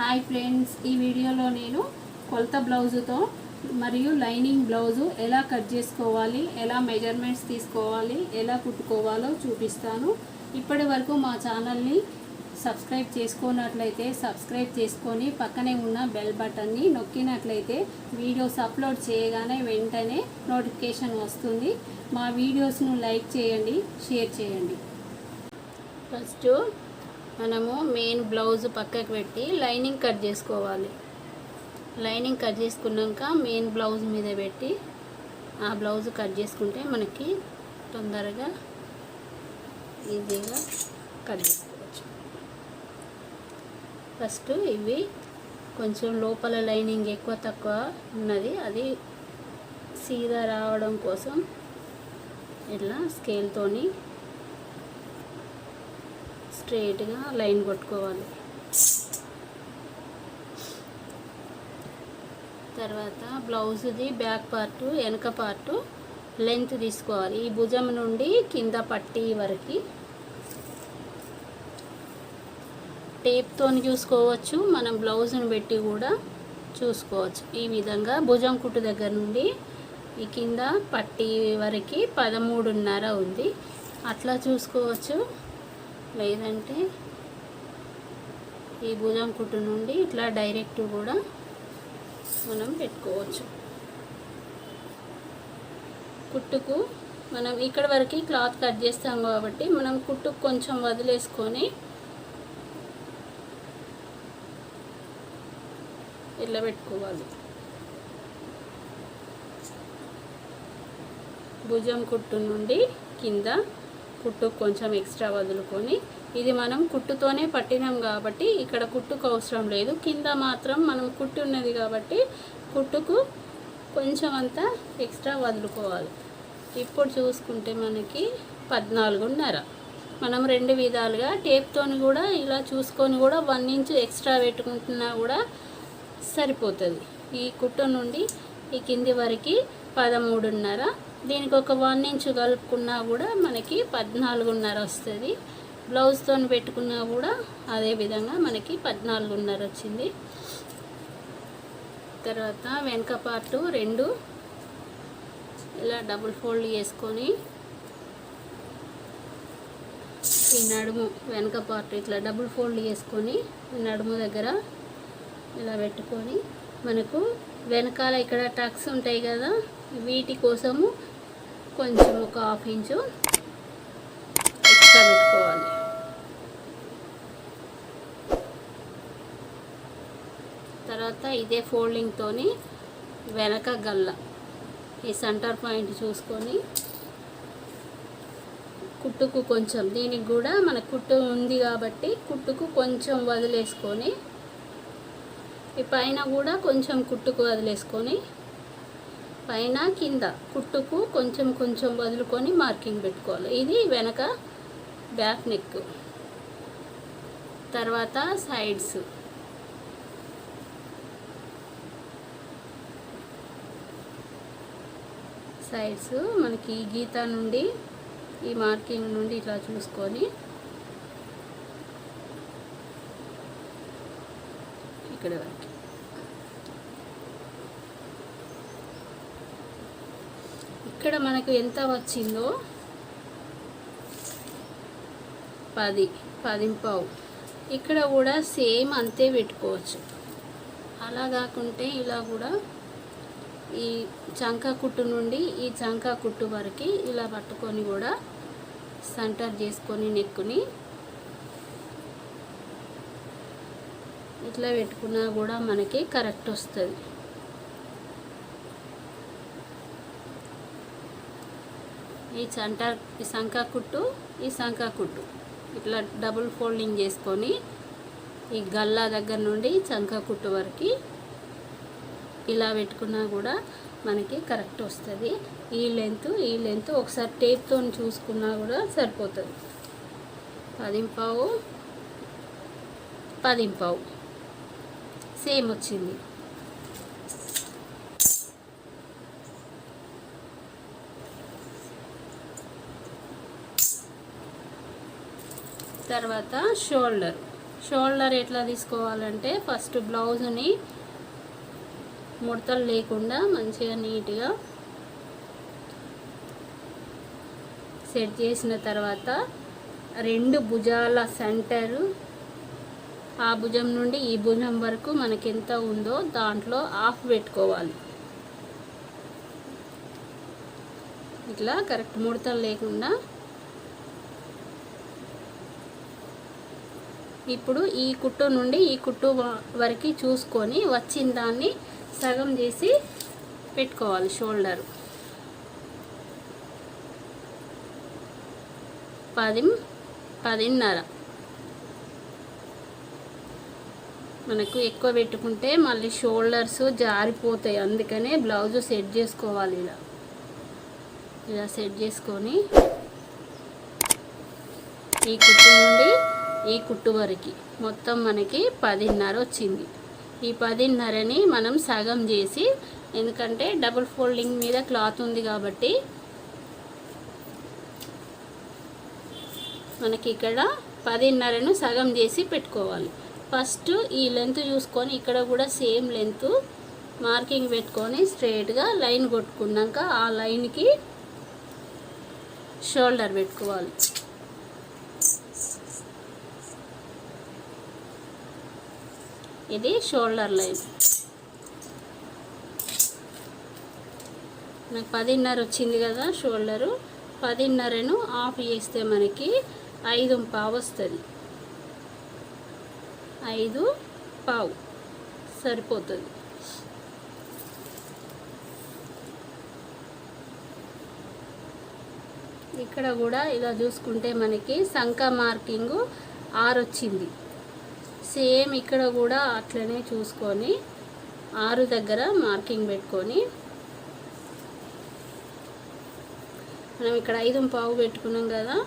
Hi friends, ఈ వీడియోలో నేను కొలత బ్లౌజుతో మరియు లైనింగ్ బ్లౌజు ఎలా కట్ చేసుకోవాలి, ఎలా మెజర్మెంట్స్ తీసుకోవాలి, ఎలా కుట్టుకోవాలో చూపిస్తాను. ఇప్పటి వరకు మా ఛానల్ని సబ్స్క్రైబ్ చేసుకున్నట్లయితే సబ్స్క్రైబ్ చేసుకొని పక్కనే ఉన్న బెల్ బటన్ని నొక్కినట్లయితే వీడియోస్ అప్లోడ్ చేయగానే వెంటనే నోటిఫికేషన్ వస్తుంది. మా వీడియోస్ను లైక్ చేయండి, షేర్ చేయండి. ఫస్ట్ మనము మెయిన్ బ్లౌజ్ పక్కకు పెట్టి లైనింగ్ కట్ చేసుకోవాలి. లైనింగ్ కట్ చేసుకున్నాక మెయిన్ బ్లౌజ్ మీద పెట్టి ఆ బ్లౌజ్ కట్ చేసుకుంటే మనకి తొందరగా ఈజీగా కట్ చేసుకోవచ్చు. ఫస్ట్ ఇవి కొంచెం లోపల లైనింగ్ ఎక్కువ తక్కువ ఉన్నది, అది సీదా రావడం కోసం ఇట్లా స్కేల్తోని స్ట్రైట్గా లైన్ కొట్టుకోవాలి. తర్వాత బ్లౌజ్ది బ్యాక్ పార్టు వెనక పార్టు లెంత్ తీసుకోవాలి. ఈ భుజం నుండి కింద పట్టీ వరకు టేప్తో చూసుకోవచ్చు, మనం బ్లౌజ్ని పెట్టి కూడా చూసుకోవచ్చు. ఈ విధంగా భుజం కుట్టు దగ్గర నుండి ఈ కింద పట్టీ వరకు 13.5 ఉంది, అట్లా చూసుకోవచ్చు. లేదంటే ఈ భుజం కుట్టు నుండి ఇట్లా డైరెక్ట్ కూడా మనం పెట్టుకోవచ్చు. కుట్టుకు మనం ఇక్కడ వరకు క్లాత్ కట్ చేస్తాం కాబట్టి మనం కుట్టుకు కొంచెం వదిలేసుకొని ఇట్లా పెట్టుకోవాలి. భుజం కుట్టు నుండి కింద కుట్టుకు కొంచెం ఎక్స్ట్రా వదులుకొని, ఇది మనం కుట్టుతోనే పట్టినాం కాబట్టి ఇక్కడ కుట్టుకు అవసరం లేదు. కింద మాత్రం మనం కుట్టు ఉన్నది కాబట్టి కుట్టుకు కొంచెం అంతా ఎక్స్ట్రా వదులుకోవాలి. ఇప్పుడు చూసుకుంటే మనకి 14.5. మనం రెండు విధాలుగా టేప్తోని కూడా ఇలా చూసుకొని కూడా 1 ఇంచ్ ఎక్స్ట్రా పెట్టుకుంటున్నా కూడా సరిపోతుంది. ఈ కుట్టు నుండి ఈ కింది వరకు 13.5, దీనికి ఒక 1 ఇంచ్ కలుపుకున్నా కూడా మనకి 14.5 వస్తుంది. బ్లౌజ్తో పెట్టుకున్నా కూడా అదే విధంగా మనకి 14.5 వచ్చింది. తర్వాత వెనక పార్టు 2 ఇలా డబుల్ ఫోల్డ్ చేసుకొని ఈ నడుము వెనక పార్ట్ ఇట్లా డబుల్ ఫోల్డ్ చేసుకొని నడుము దగ్గర ఇలా పెట్టుకొని మనకు వెనకాల ఇక్కడ టక్స్ ఉంటాయి కదా, వీటి కోసము కొంచెం ఒక 1/2 ఇంచు ఎక్స్ట్రా పెట్టుకోవాలి. తర్వాత ఇదే ఫోల్డింగ్తోని వెనక గల్ల ఈ సెంటర్ పాయింట్ చూసుకొని కుట్టుకు కొంచెం, దీనికి కూడా మన కుట్టు ఉంది కాబట్టి కుట్టుకు కొంచెం వదిలేసుకొని ఈ పైన కూడా కొంచెం కుట్టుకు వదిలేసుకొని పైన కింద కుట్టుకు కొంచెం కొంచెం వదులుకొని మార్కింగ్ పెట్టుకోవాలి. ఇది వెనక బ్యాక్ నెక్. తర్వాత సైడ్స్ మనకి గీత నుండి ఈ మార్కింగ్ నుండి ఇట్లా చూసుకొని ఇక్కడ వరకు ఇక్కడ మనకు ఎంత వచ్చిందో 10.5. ఇక్కడ కూడా సేమ్ అంతే పెట్టుకోవచ్చు. అలా కాకుంటే ఇలా కూడా ఈ చంకా కుట్టు నుండి ఈ చంకా కుట్టు వరకు ఇలా పట్టుకొని కూడా సెంటర్ చేసుకొని నెక్కుని ఇట్లా పెట్టుకున్నా కూడా మనకి కరెక్ట్ వస్తుంది. ఈ సంకా కుట్టు ఈ సంకా కుట్టు ఇట్లా డబుల్ ఫోల్డింగ్ చేసుకొని ఈ గల్లా దగ్గర నుండి చంకా కుట్టు వరకు ఇలా పెట్టుకున్నా కూడా మనకి కరెక్ట్ వస్తుంది. ఈ లెంత్ ఒకసారి టేప్తో చూసుకున్నా కూడా సరిపోతుంది. 10.5 సేమ్ వచ్చింది. తర్వాత షోల్డర్ షోల్డర్ ఎట్లా తీసుకోవాలంటే ఫస్ట్ బ్లౌజ్ని ముడతలు లేకుండా మంచిగా నీట్గా సెట్ చేసిన తర్వాత రెండు భుజాల సెంటరు ఆ భుజం నుండి ఈ భుజం వరకు మనకి ఎంత ఉందో దాంట్లో హాఫ్ పెట్టుకోవాలి. ఇట్లా కరెక్ట్ ముడతలు లేకుండా. ఇప్పుడు ఈ కుట్టు నుండి ఈ కుట్టు వరకు చూసుకొని వచ్చిన దాన్ని సగం చేసి పెట్టుకోవాలి. షోల్డర్ 10-10.5 మనకు ఎక్కువ పెట్టుకుంటే మళ్ళీ షోల్డర్స్ జారిపోతాయి. అందుకనే బ్లౌజ్ సెట్ చేసుకోవాలి. ఇలా సెట్ చేసుకొని ఈ కుట్టు నుండి ఈ కుట్టు వరకు మొత్తం మనకి 10.5 వచ్చింది. ఈ 10.5ని మనం సగం చేసి, ఎందుకంటే డబుల్ ఫోల్డింగ్ మీద క్లాత్ ఉంది కాబట్టి మనకి ఇక్కడ 10.5ను సగం చేసి పెట్టుకోవాలి. ఫస్ట్ ఈ లెంత్ చూసుకొని ఇక్కడ కూడా సేమ్ లెంత్ మార్కింగ్ పెట్టుకొని స్ట్రైట్గా లైన్ కొట్టుకున్నాక ఆ లైన్కి షోల్డర్ పెట్టుకోవాలి. ఇది షోల్డర్ లైన్. నాకు 10.5 వచ్చింది కదా షోల్డరు. 10.5ను ఆఫ్ చేస్తే మనకి 5.15 వస్తుంది. 5.15 సరిపోతుంది. ఇక్కడ కూడా ఇలా చూసుకుంటే మనకి సంక మార్కింగ్ 6 వచ్చింది. సేమ్ ఇక్కడ కూడా అట్లనే చూసుకొని 6 దగ్గర మార్కింగ్ పెట్టుకొని మనం ఇక్కడ 5.15 పెట్టుకున్నాం కదా,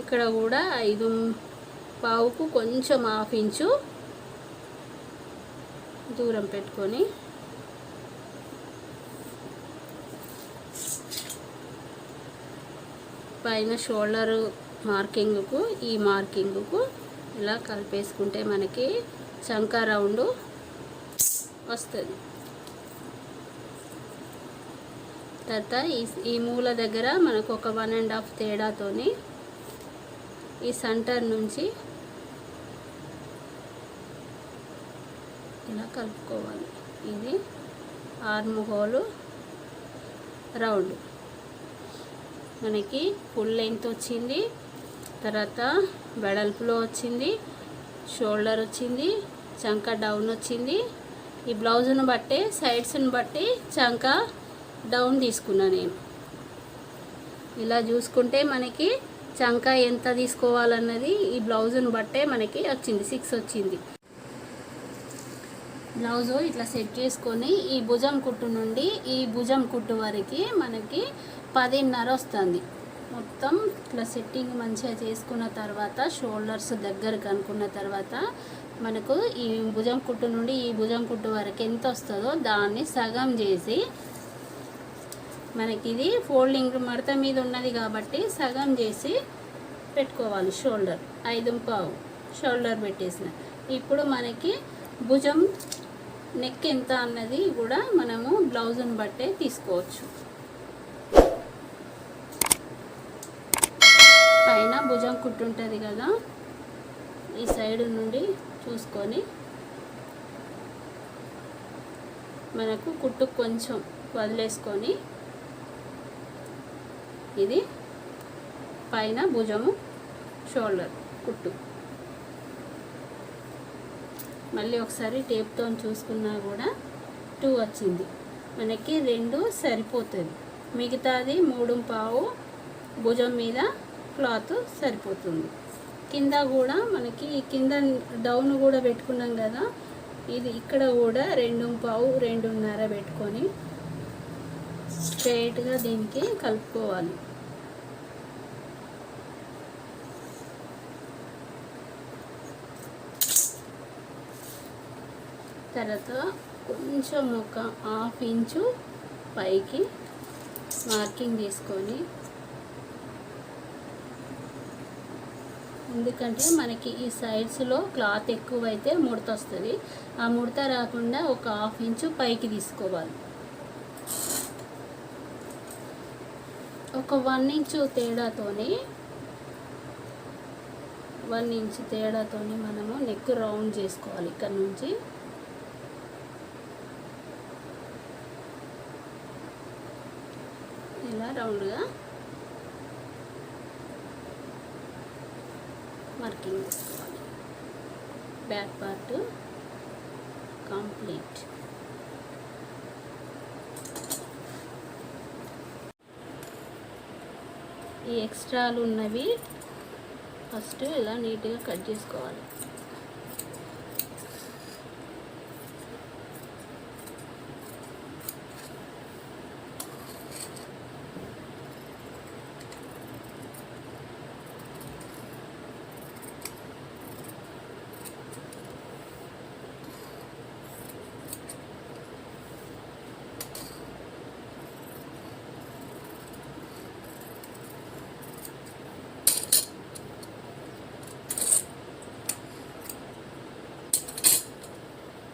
ఇక్కడ కూడా 5.15కు కొంచెం హాఫ్ ఇంచు దూరం పెట్టుకొని పైన షోల్డర్ మార్కింగ్కు ఈ మార్కింగ్కు ఇలా కలిపేసుకుంటే మనకి చంక రౌండ్ వస్తుంది. తర్వాత ఈ మూల దగ్గర మనకు ఒక 1.5 తేడాతోని ఈ సెంటర్ నుంచి ఇలా కలుపుకోవాలి. ఇది ఆర్మ్ హోల్ రౌండ్ మనకి ఫుల్ లెంత్ వచ్చింది. తర్వాత వెడల్పులో వచ్చింది, షోల్డర్ వచ్చింది, చంక డౌన్ వచ్చింది. ఈ బ్లౌజ్ను బట్టి సైడ్స్ని బట్టి చంక డౌన్ తీసుకున్నా నేను. ఇలా చూసుకుంటే మనకి చంక ఎంత తీసుకోవాలన్నది ఈ బ్లౌజ్ను బట్టే మనకి వచ్చింది. 6 వచ్చింది. బ్లౌజు ఇట్లా సెట్ చేసుకొని ఈ భుజం కుట్టు నుండి ఈ భుజం కుట్టు వరకు మనకి 10.5 వస్తుంది. మొత్తం ఇట్లా సెట్టింగ్ మంచిగా చేసుకున్న తర్వాత షోల్డర్స్ దగ్గరకు అనుకున్న తర్వాత మనకు ఈ భుజం కుట్టు నుండి ఈ భుజం కుట్టు వరకు ఎంత వస్తుందో దాన్ని సగం చేసి, మనకి ఇది ఫోల్డింగ్ మడత మీద ఉన్నది కాబట్టి సగం చేసి పెట్టుకోవాలి. షోల్డర్ 5.15 షోల్డర్ పెట్టేసిన. ఇప్పుడు మనకి భుజం నెక్ ఎంత అన్నది కూడా మనము బ్లౌజ్ని బట్టే తీసుకోవచ్చు. పైన భుజం కుట్టు ఉంటుంది కదా, ఈ సైడ్ నుండి చూసుకొని మనకు కుట్టు కొంచెం వదిలేసుకొని ఇది పైన భుజము షోల్డర్ కుట్టు మళ్ళీ ఒకసారి టేప్తో చూసుకున్నా కూడా 2 వచ్చింది. మనకి 2 సరిపోతుంది. మిగతాది 3.15 భుజం మీద క్లాత్ సరిపోతుంది. కింద కూడా మనకి కింద డౌన్ కూడా పెట్టుకున్నాం కదా, ఇది ఇక్కడ కూడా 2.15 2.5 పెట్టుకొని స్ట్రైట్గా దీనికి కలుపుకోవాలి. తర్వాత కొంచెం ఒక 1/2 ఇంచు పైకి మార్కింగ్ తీసుకొని ఎందుకంటే మనకి ఈ సైడ్స్లో క్లాత్ ఎక్కువైతే ముడత వస్తుంది. ఆ ముడత రాకుండా ఒక 1/2 ఇంచు పైకి తీసుకోవాలి. ఒక 1 ఇంచు తేడాతోని మనము నెక్ రౌండ్ చేసుకోవాలి. ఇక్కడ నుంచి ఇలా రౌండ్గా మార్కింగ్ చేసుకోవాలి. Back part complete. ఈ ఎక్స్ట్రాలు ఉన్నవి ఫస్ట్ ఇలా నీట్గా కట్ చేసుకోవాలి.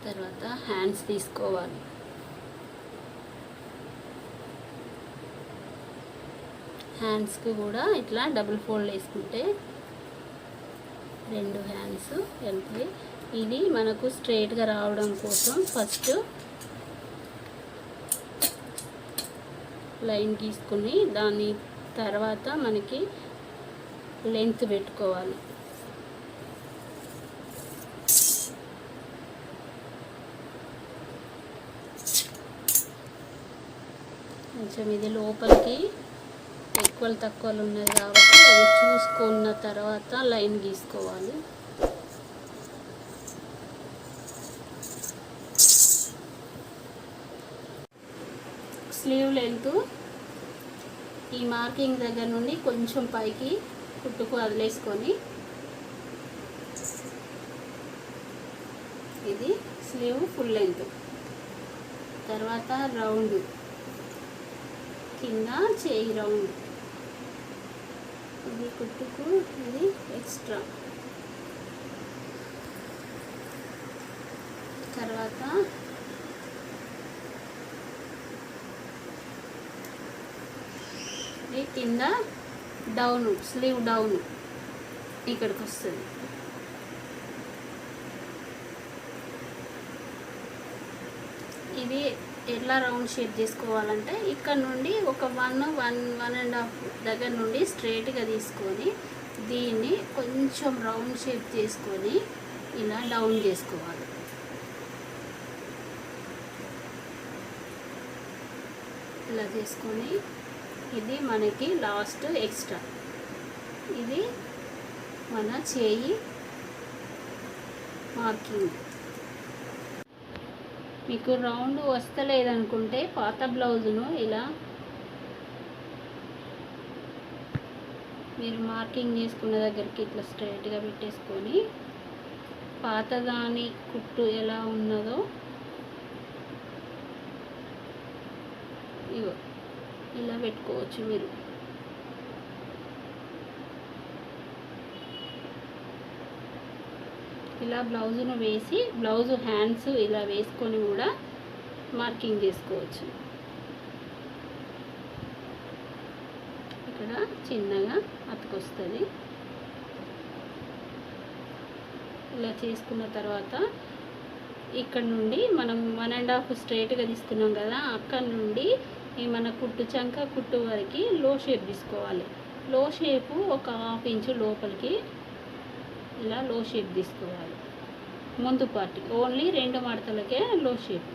తర్వాత హ్యాండ్స్ తీసుకోవాలి. హ్యాండ్స్కి కూడా ఇట్లా డబుల్ ఫోల్డ్ వేసుకుంటే 2 హ్యాండ్స్ వెళ్తాయి. ఇది మనకు స్ట్రైట్గా రావడం కోసం ఫస్ట్ లైన్ గీసుకుని దాని తర్వాత మనకి లెంత్ పెట్టుకోవాలి. కొంచెం ఇది లోపలికి ఎక్కువలు తక్కువలు ఉన్నది కాబట్టి అది చూసుకున్న తర్వాత లైన్ గీసుకోవాలి. స్లీవ్ లెంత్ ఈ మార్కింగ్ దగ్గర నుండి కొంచెం పైకి కుట్టుకు వదిలేసుకొని ఇది స్లీవ్ ఫుల్ లెంత్. తర్వాత రౌండ్ కింద చేయి రౌండ్, ఇది కుట్టుకు ఇది ఎక్స్ట్రా. తర్వాత ఇది కింద డౌన్, స్లీవ్ డౌన్ ఇక్కడికి వస్తుంది. ఇది ఎట్లా రౌండ్ షేప్ చేసుకోవాలంటే ఇక్కడ నుండి ఒక 1.5 దగ్గర నుండి స్ట్రైట్గా తీసుకొని దీన్ని కొంచెం రౌండ్ షేప్ చేసుకొని ఇలా డౌన్ చేసుకోవాలి. ఇలా చేసుకొని ఇది మనకి లాస్ట్ ఎక్స్ట్రా. ఇది మన చేయి మార్కింగ్. మీకు రౌండ్ వస్తలేదనుకుంటే పాత బ్లౌజును ఇలా మీరు మార్కింగ్ చేసుకున్న దగ్గరికి ఇట్లా స్ట్రైట్గా పెట్టేసుకొని పాతదాని కుట్టు ఎలా ఉన్నదో ఇగో ఇలా పెట్టుకోవచ్చు. మీరు ఇలా బ్లౌజును వేసి బ్లౌజు హ్యాండ్స్ ఇలా వేసుకొని కూడా మార్కింగ్ చేసుకోవచ్చు. ఇక్కడ చిన్నగా అతుకొస్తుంది. ఇలా చేసుకున్న తర్వాత ఇక్కడ నుండి మనం 1.5 స్ట్రైట్గా తీసుకున్నాం కదా, అక్కడ నుండి మన కుట్టు చంక కుట్టు వరకు లో షేప్ తీసుకోవాలి. లో షేపు ఒక 1/2 ఇంచు లోపలికి ఇలా లో షేప్ తీసుకోవాలి. ముందు పార్టీ ఓన్లీ 2 మడతలకే లో షేప్.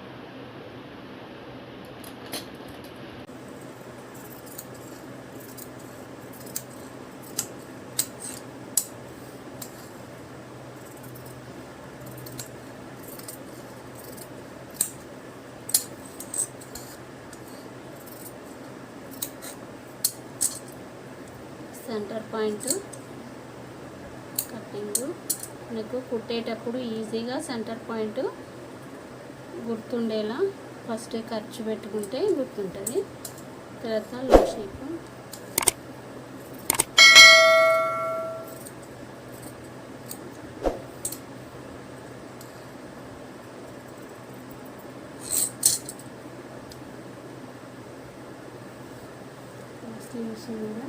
సెంటర్ పాయింట్ కటింగ్ మనకు కుట్టేటప్పుడు ఈజీగా సెంటర్ పాయింట్ గుర్తుండేలా ఫస్ట్ ఖర్చు పెట్టుకుంటే గుర్తుంటుంది. తర్వాత లో షేప్ పీస్ కూడా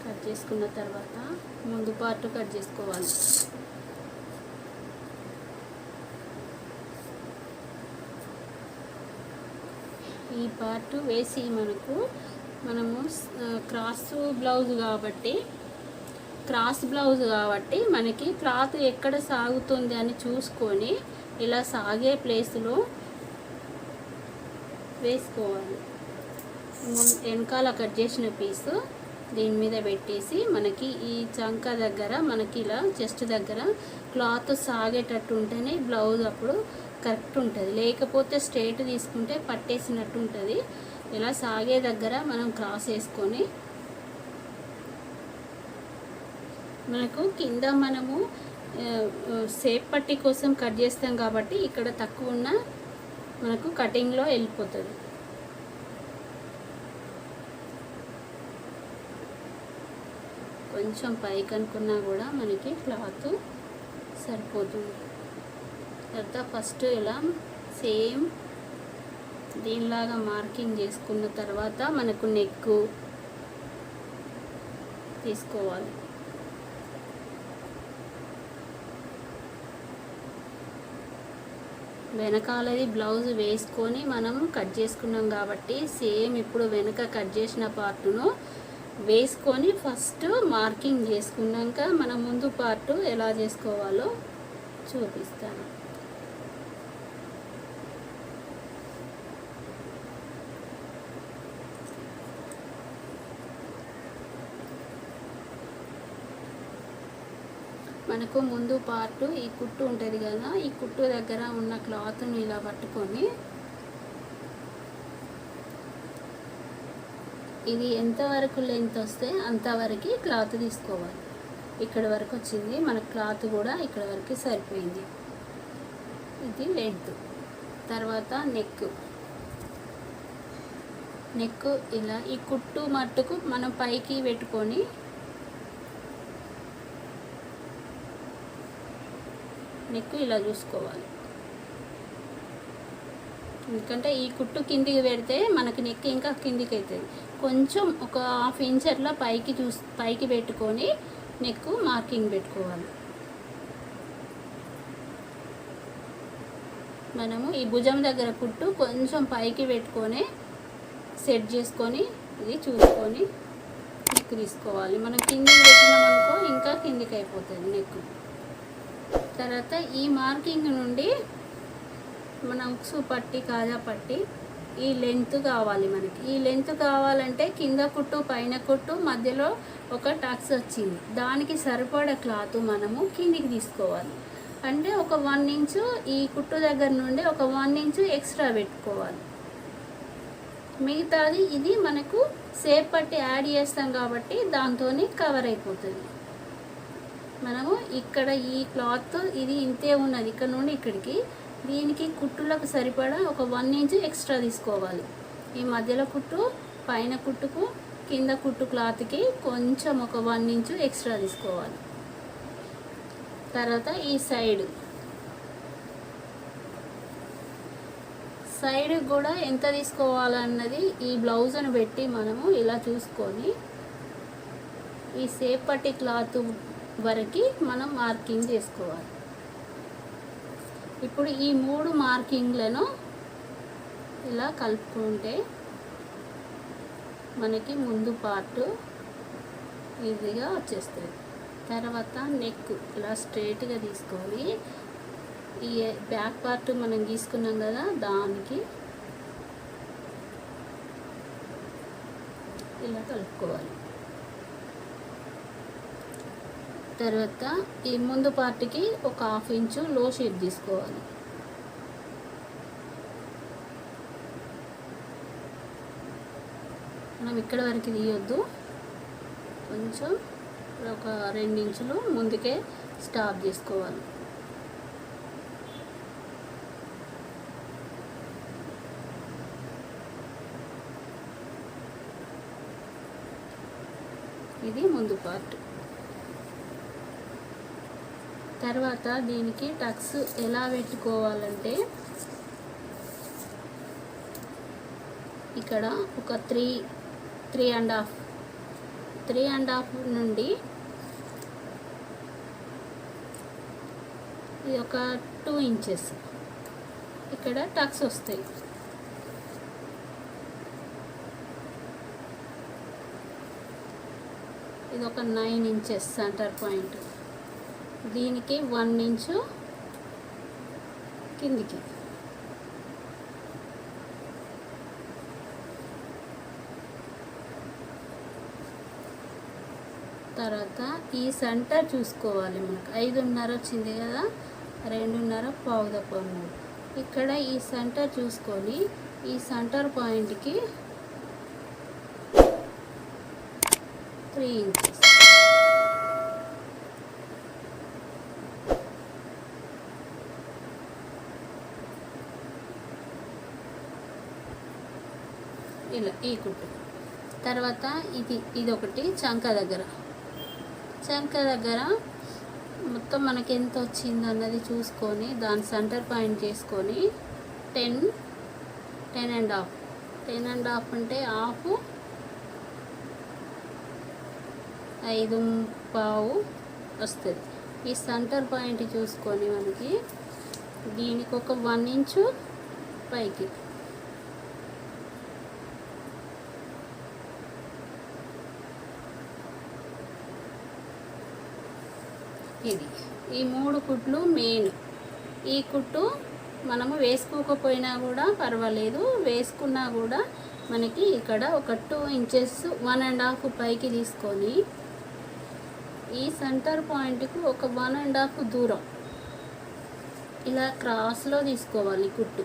కట్ చేసుకున్న తర్వాత ముందు పార్ట్ కట్ చేసుకోవాలి. ఈ పార్ట్ వేసి మనము క్రాస్ బ్లౌజ్ కాబట్టి మనకి క్లాత్ ఎక్కడ సాగుతుంది అని చూసుకొని ఇలా సాగే ప్లేస్లో వేసుకోవాలి. వెనకాల కట్ చేసిన పీసు దీని మీద పెట్టేసి మనకి ఈ చంక దగ్గర మనకి ఇలా చెస్ట్ దగ్గర క్లాత్ సాగేటట్టు ఉంటేనే బ్లౌజ్ అప్పుడు కరెక్ట్ ఉంటుంది. లేకపోతే స్ట్రైట్ తీసుకుంటే పట్టేసినట్టు ఉంటుంది. ఇలా సాగే దగ్గర మనం క్రాస్ వేసుకొని మనకు కింద మనము షేప్ పట్టి కోసం కట్ చేస్తాం కాబట్టి ఇక్కడ తక్కువ ఉన్న మనకు కటింగ్లో వెళ్ళిపోతుంది. కొంచెం పైకి అనుకున్నా కూడా మనకి క్లాత్ సరిపోతుంది. తర్వాత ఫస్ట్ ఇలా సేమ్ దీనిలాగా మార్కింగ్ చేసుకున్న తర్వాత మనకు నెక్ తీసుకోవాలి. వెనకాలది బ్లౌజ్ వేసుకొని మనం కట్ చేసుకున్నాం కాబట్టి సేమ్ ఇప్పుడు వెనక కట్ చేసిన పార్టును వేసుకొని ఫస్ట్ మార్కింగ్ చేసుకున్నాక మనం ముందు పార్టు ఎలా చేసుకోవాలో చూపిస్తాను. మనకు ముందు పార్టు ఈ కుట్టు ఉంటుంది కదా, ఈ కుట్టు దగ్గర ఉన్న క్లాత్ను ఇలా పట్టుకొని ఇది ఎంతవరకు లెంత్ వస్తే అంతవరకు క్లాత్ తీసుకోవాలి. ఇక్కడ వరకు వచ్చింది, మన క్లాత్ కూడా ఇక్కడ వరకు సరిపోయింది. ఇది లెంత్. తర్వాత నెక్ ఇలా ఈ కుట్టు మట్టుకు మనం పైకి పెట్టుకొని నెక్ ఇలా చూసుకోవాలి. ఎందుకంటే ఈ కుట్టు కిందికి పెడితే మనకి నెక్ ఇంకా కిందికి అవుతుంది. కొంచెం ఒక హాఫ్ ఇంచ్ అట్లా పైకి పెట్టుకొని నెక్ మార్కింగ్ పెట్టుకోవాలి. మనము ఈ భుజం దగ్గర కుట్టు కొంచెం పైకి పెట్టుకొని సెట్ చేసుకొని ఇది చూసుకొని నెక్ తీసుకోవాలి. మనం కిందికి పెట్టినామనుకో ఇంకా కిందికి అయిపోతుంది నెక్. తర్వాత ఈ మార్కింగ్ నుండి మన ఉక్సు పట్టి కాజా పట్టి ఈ లెంత్ కావాలి మనకి. ఈ లెంత్ కావాలంటే కింద కుట్టు పైన కుట్టు మధ్యలో ఒక టక్స్ వచ్చింది, దానికి సరిపడా క్లాత్ మనము కిందికి తీసుకోవాలి. అంటే ఒక 1 ఇంచు ఈ కుట్టు దగ్గర నుండి ఒక 1 ఇంచు ఎక్స్ట్రా పెట్టుకోవాలి. మిగతాది ఇది మనకు షేప్ పట్టి యాడ్ చేస్తాం కాబట్టి దాంతోనే కవర్ అయిపోతుంది. మనము ఇక్కడ ఈ క్లాత్ ఇది ఇంతే ఉన్నది, ఇక్కడ నుండి ఇక్కడికి, దీనికి కుట్టులకు సరిపడా ఒక 1 ఇంచు ఎక్స్ట్రా తీసుకోవాలి. ఈ మధ్యలో కుట్టు పైన కుట్టుకు కింద కుట్టు క్లాత్కి కొంచెం ఒక 1 ఇంచు ఎక్స్ట్రా తీసుకోవాలి. తర్వాత ఈ సైడ్ కూడా ఎంత తీసుకోవాలన్నది ఈ బ్లౌజ్ను పెట్టి మనము ఇలా చూసుకొని ఈ షేప్ పట్టి క్లాత్ వరకు మనం మార్కింగ్ చేసుకోవాలి. ఇప్పుడు ఈ 3 మార్కింగ్లను ఇలా కలుపుకుంటే మనకి ముందు పార్టు ఈజీగా వచ్చేస్తుంది. తర్వాత నెక్ ఇలా స్ట్రైట్గా తీసుకొని ఈ బ్యాక్ పార్ట్ మనం గీసుకున్నాం కదా, దానికి ఇలా కలుపుకోవాలి. తర్వాత ఈ ముందు పార్ట్కి ఒక 1/2 ఇంచు లో షేప్ తీసుకోవాలి. మనం ఇక్కడ వరకు తీయొద్దు, కొంచెం ఒక 2 ఇంచులు ముందుకే స్టాప్ చేసుకోవాలి. ఇది ముందు పార్ట్. తర్వాత దీనికి టక్స్ ఎలా పెట్టుకోవాలంటే ఇక్కడ ఒక 3.5 3.5 నుండి ఇది ఒక 2 ఇంచెస్ ఇక్కడ టక్స్ వస్తాయి. ఇది ఒక 9 ఇంచెస్ సెంటర్ పాయింట్. దీనికి 1 ఇంచు కిందికి. తర్వాత ఈ సెంటర్ చూసుకోవాలి. మనకు 5.5 వచ్చింది కదా, 2.5 పావు తప్ప 3. ఇక్కడ ఈ సెంటర్ చూసుకొని ఈ సెంటర్ పాయింట్కి 3 ఇంచెస్. ఇలా ఈ కుట్టు. తర్వాత ఇది ఒకటి చంక దగ్గర మొత్తం మనకి ఎంత వచ్చింది అన్నది చూసుకొని దాని సెంటర్ పాయింట్ చేసుకొని 10.5 అంటే హాఫ్ 5.5 వస్తుంది. ఈ సెంటర్ పాయింట్ చూసుకొని మనకి దీనికి ఒక 1 ఇంచు పైకి. ఇది ఈ 3 కుట్లు మెయిన్. ఈ కుట్టు మనము వేసుకోకపోయినా కూడా పర్వాలేదు, వేసుకున్నా కూడా మనకి ఇక్కడ ఒక 2 ఇంచెస్ 1.5 పైకి తీసుకొని ఈ సెంటర్ పాయింట్కు ఒక 1.5 దూరం ఇలా క్రాస్లో తీసుకోవాలి కుట్టు.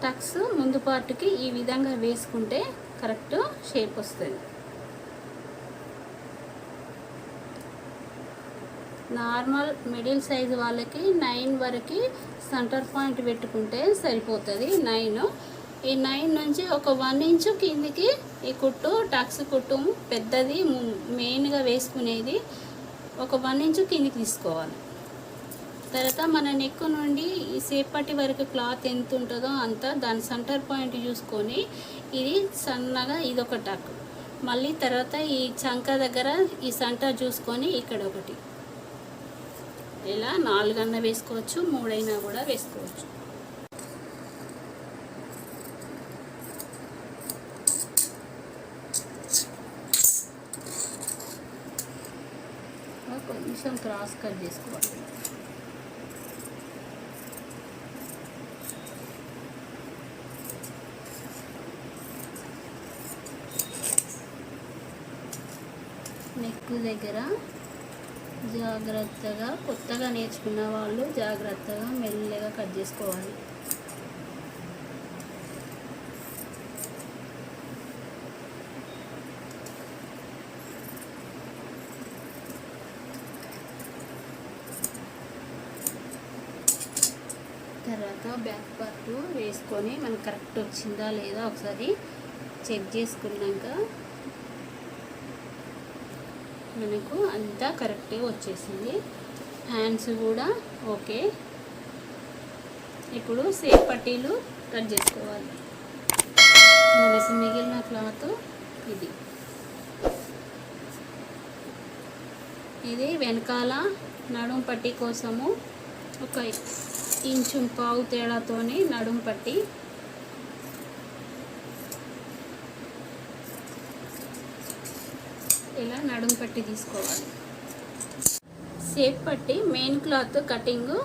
టక్స్ ముందు పార్ట్కి ఈ విధంగా వేసుకుంటే కరెక్ట్ షేప్ వస్తుంది. నార్మల్ మిడిల్ సైజ్ వాళ్ళకి 9 వరకు సెంటర్ పాయింట్ పెట్టుకుంటే సరిపోతుంది. 9 ఈ 9 నుంచి ఒక 1 ఇంచు కిందికి ఈ కుట్టు టక్స్ కుట్టు పెద్దది మెయిన్గా వేసుకునేది ఒక 1 ఇంచు కిందికి తీసుకోవాలి. తర్వాత మన నెక్ నుండి ఈ సేపటి వరకు క్లాత్ ఎంత ఉంటుందో అంత దాని సెంటర్ పాయింట్ చూసుకొని ఇది సన్నగా ఇదొక టక్, మళ్ళీ తర్వాత ఈ చంక దగ్గర ఈ సెంటర్ చూసుకొని ఇక్కడ ఒకటి, ఇలా 4 అన్న వేసుకోవచ్చు, 3 అయినా కూడా వేసుకోవచ్చు. కొంచెం క్రాస్ కట్ చేసుకోవాలి. నెక్ దగ్గర జాగ్రత్తగా, కొత్తగా నేర్చుకున్న వాళ్ళు జాగ్రత్తగా మెల్లగా కట్ చేసుకోవాలి. తర్వాత బ్యాక్ పార్ట్ వేసుకొని మనకు కరెక్ట్ వచ్చిందా లేదా ఒకసారి చెక్ చేసుకున్నాక మనకు అంతా కరెక్ట్గా వచ్చేసింది. హ్యాండ్స్ కూడా ఓకే. ఇప్పుడు సేఫ్ పట్టీలు కట్ చేసుకోవాలి. మనకు మిగిలిన క్లాత్ ఇది వెనకాల నడుం పట్టీ కోసము ఒక 1.5 ఇంచు తేడాతోని నడుం పట్టీ. ఇలా నడుం పట్టి తీసుకోవాలి. సేఫ్ పట్టి మెయిన్ క్లాత్ కటింగ్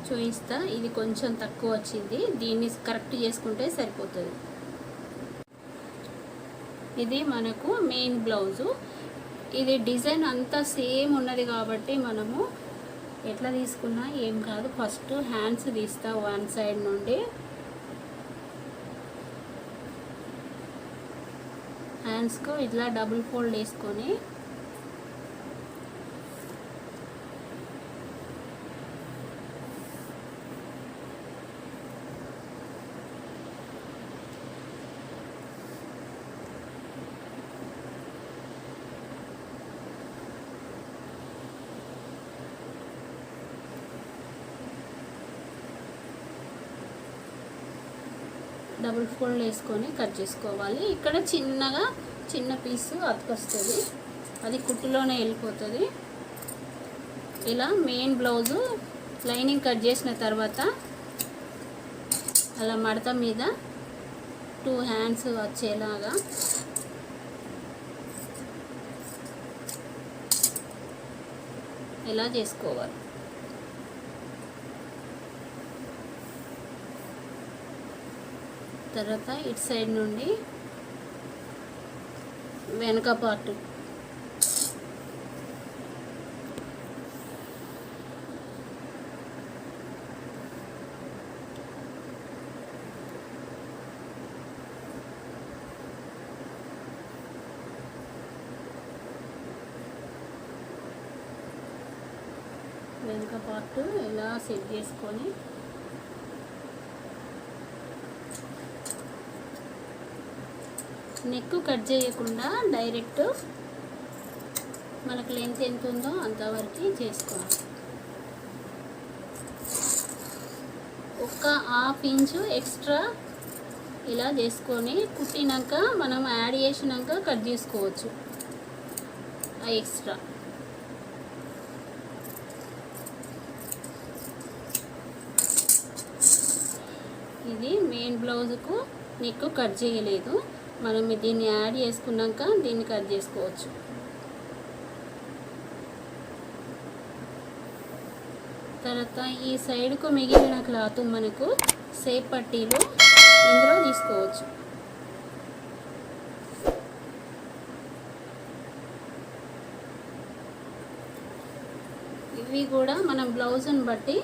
చూపిస్తా. ఇది కొంచెం తక్కువ వచ్చింది, దీన్ని కరెక్ట్ చేసుకుంటే సరిపోతుంది. ఇది మనకు మెయిన్ బ్లౌజు. ఇది డిజైన్ అంతా సేమ్ ఉన్నది కాబట్టి మనము ఎట్లా తీసుకున్నా ఏం కాదు. ఫస్ట్ హ్యాండ్స్ తీస్తా, 1 సైడ్ నుండి హ్యాండ్స్కు ఇట్లా డబుల్ ఫోల్డ్ వేసుకొని డబుల్ ఫోల్డ్ వేసుకొని కట్ చేసుకోవాలి. ఇక్కడ చిన్న పీసు అతుకొస్తుంది, అది కుట్టులోనే వెళ్ళిపోతుంది. ఇలా మెయిన్ బ్లౌజు లైనింగ్ కట్ చేసిన తర్వాత అలా మడత మీద 2 హ్యాండ్స్ వచ్చేలాగా ఇలా చేసుకోవాలి. తర్వాత ఇటు సైడ్ నుండి వెనక పార్ట్ ఇలా సెట్ చేసుకొని నెక్ కట్ చేయకుండా డైరెక్ట్ మనకు లెంత్ ఎంత ఉందో అంతవరకు చేసుకోవాలి. ఒక ½ ఇంచు ఎక్స్ట్రా ఇలా చేసుకొని కుట్టినాక మనం యాడ్ చేసినాక కట్ చేసుకోవచ్చు ఆ ఎక్స్ట్రా. ఇది మెయిన్ బ్లౌజుకు నెక్ కట్ చేయలేదు, మనం దీన్ని యాడ్ చేసుకున్నాక దీన్ని కట్ చేసుకోవచ్చు. తర్వాత ఈ సైడ్కు మిగిలిన క్లాత్ మనకు సేప్ పట్టీలు ఇందులో తీసుకోవచ్చు. ఇవి కూడా మనం బ్లౌజ్ని బట్టి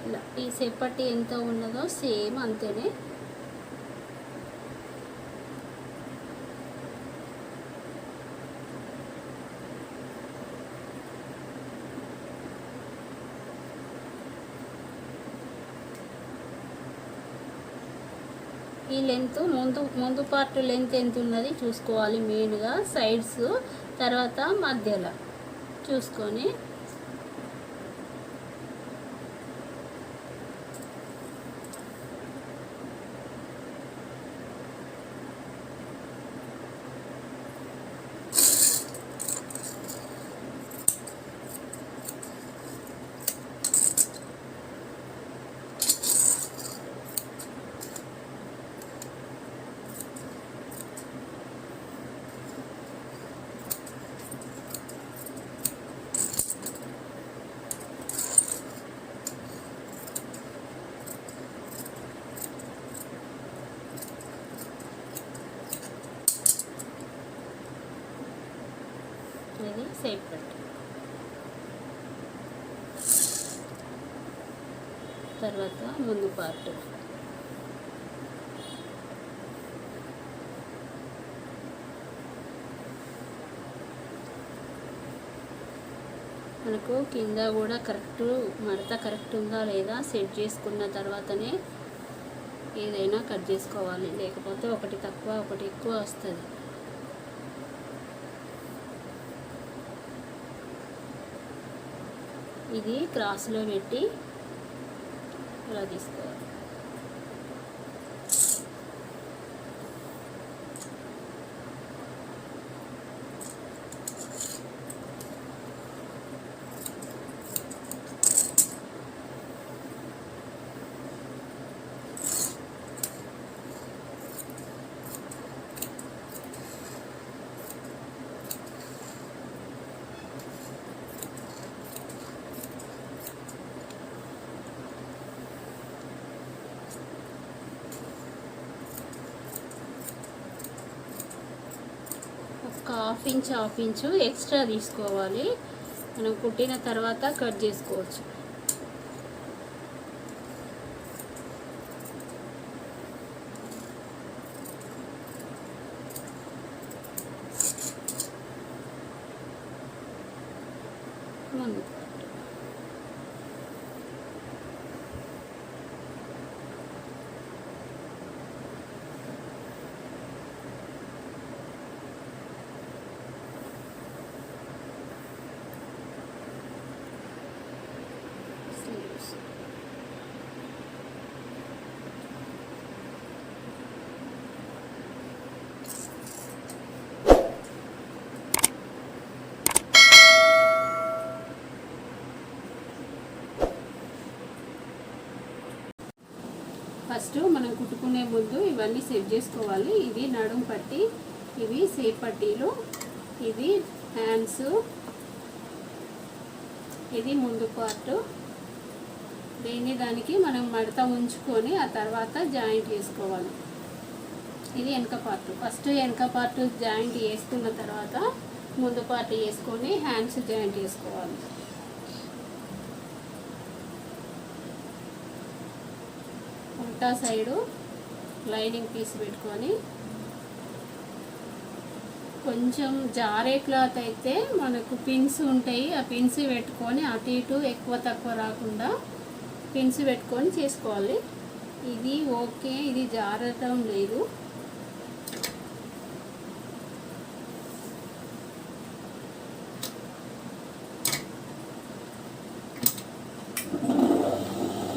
ఇలా ఈ సేప్ పట్టీ ఎంత ఉన్నదో సేమ్ అంతేనే ఈ లెంత్ ముందు పార్ట్ లెంత్ ఎంత ఉన్నది చూసుకోవాలి. మెయిన్గా సైడ్స్, తర్వాత మధ్యలో చూసుకొని ఇది సేప్ పట్టీ. తర్వాత ముందు పార్ట్ మనకు కింద కూడా మడత కరెక్ట్ ఉందా లేదా సెట్ చేసుకున్న తర్వాతనే ఏదైనా కట్ చేసుకోవాలి, లేకపోతే ఒకటి తక్కువ ఒకటి ఎక్కువ వస్తుంది. ఇది క్రాస్లో పెట్టి ఇలా తీసుకోవాలి. హాఫ్ ఇంచు ఎక్స్ట్రా తీసుకోవాలి, మనం కుట్టిన తర్వాత కట్ చేసుకోవచ్చు. ముందు ఫస్ట్ మనం కుట్టుకునే ముందు ఇవన్నీ సెట్ చేసుకోవాలి. ఇది నడుము పట్టి, ఇవి సేప్ పట్టీలు, ఇది హ్యాండ్స్, ఇది ముందు పార్టు. దానికి మనం మడత ఉంచుకొని ఆ తర్వాత జాయింట్ చేసుకోవాలి. ఇది వెనక పార్ట్. ఫస్ట్ వెనక పార్ట్ జాయింట్ చేసుకున్న తర్వాత ముందు పార్ట్ వేసుకొని హ్యాండ్స్ జాయింట్ చేసుకోవాలి. ఉల్టా సైడు లైనింగ్ పీస్ పెట్టుకొని, కొంచెం జారే క్లాత్ అయితే మనకు పిన్స్ ఉంటాయి, ఆ పిన్స్ పెట్టుకొని అటు ఇటు ఎక్కువ తక్కువ రాకుండా పిన్స్ పెట్టుకొని చేసుకోవాలి. ఇది ఓకే, ఇది జారటం లేదు.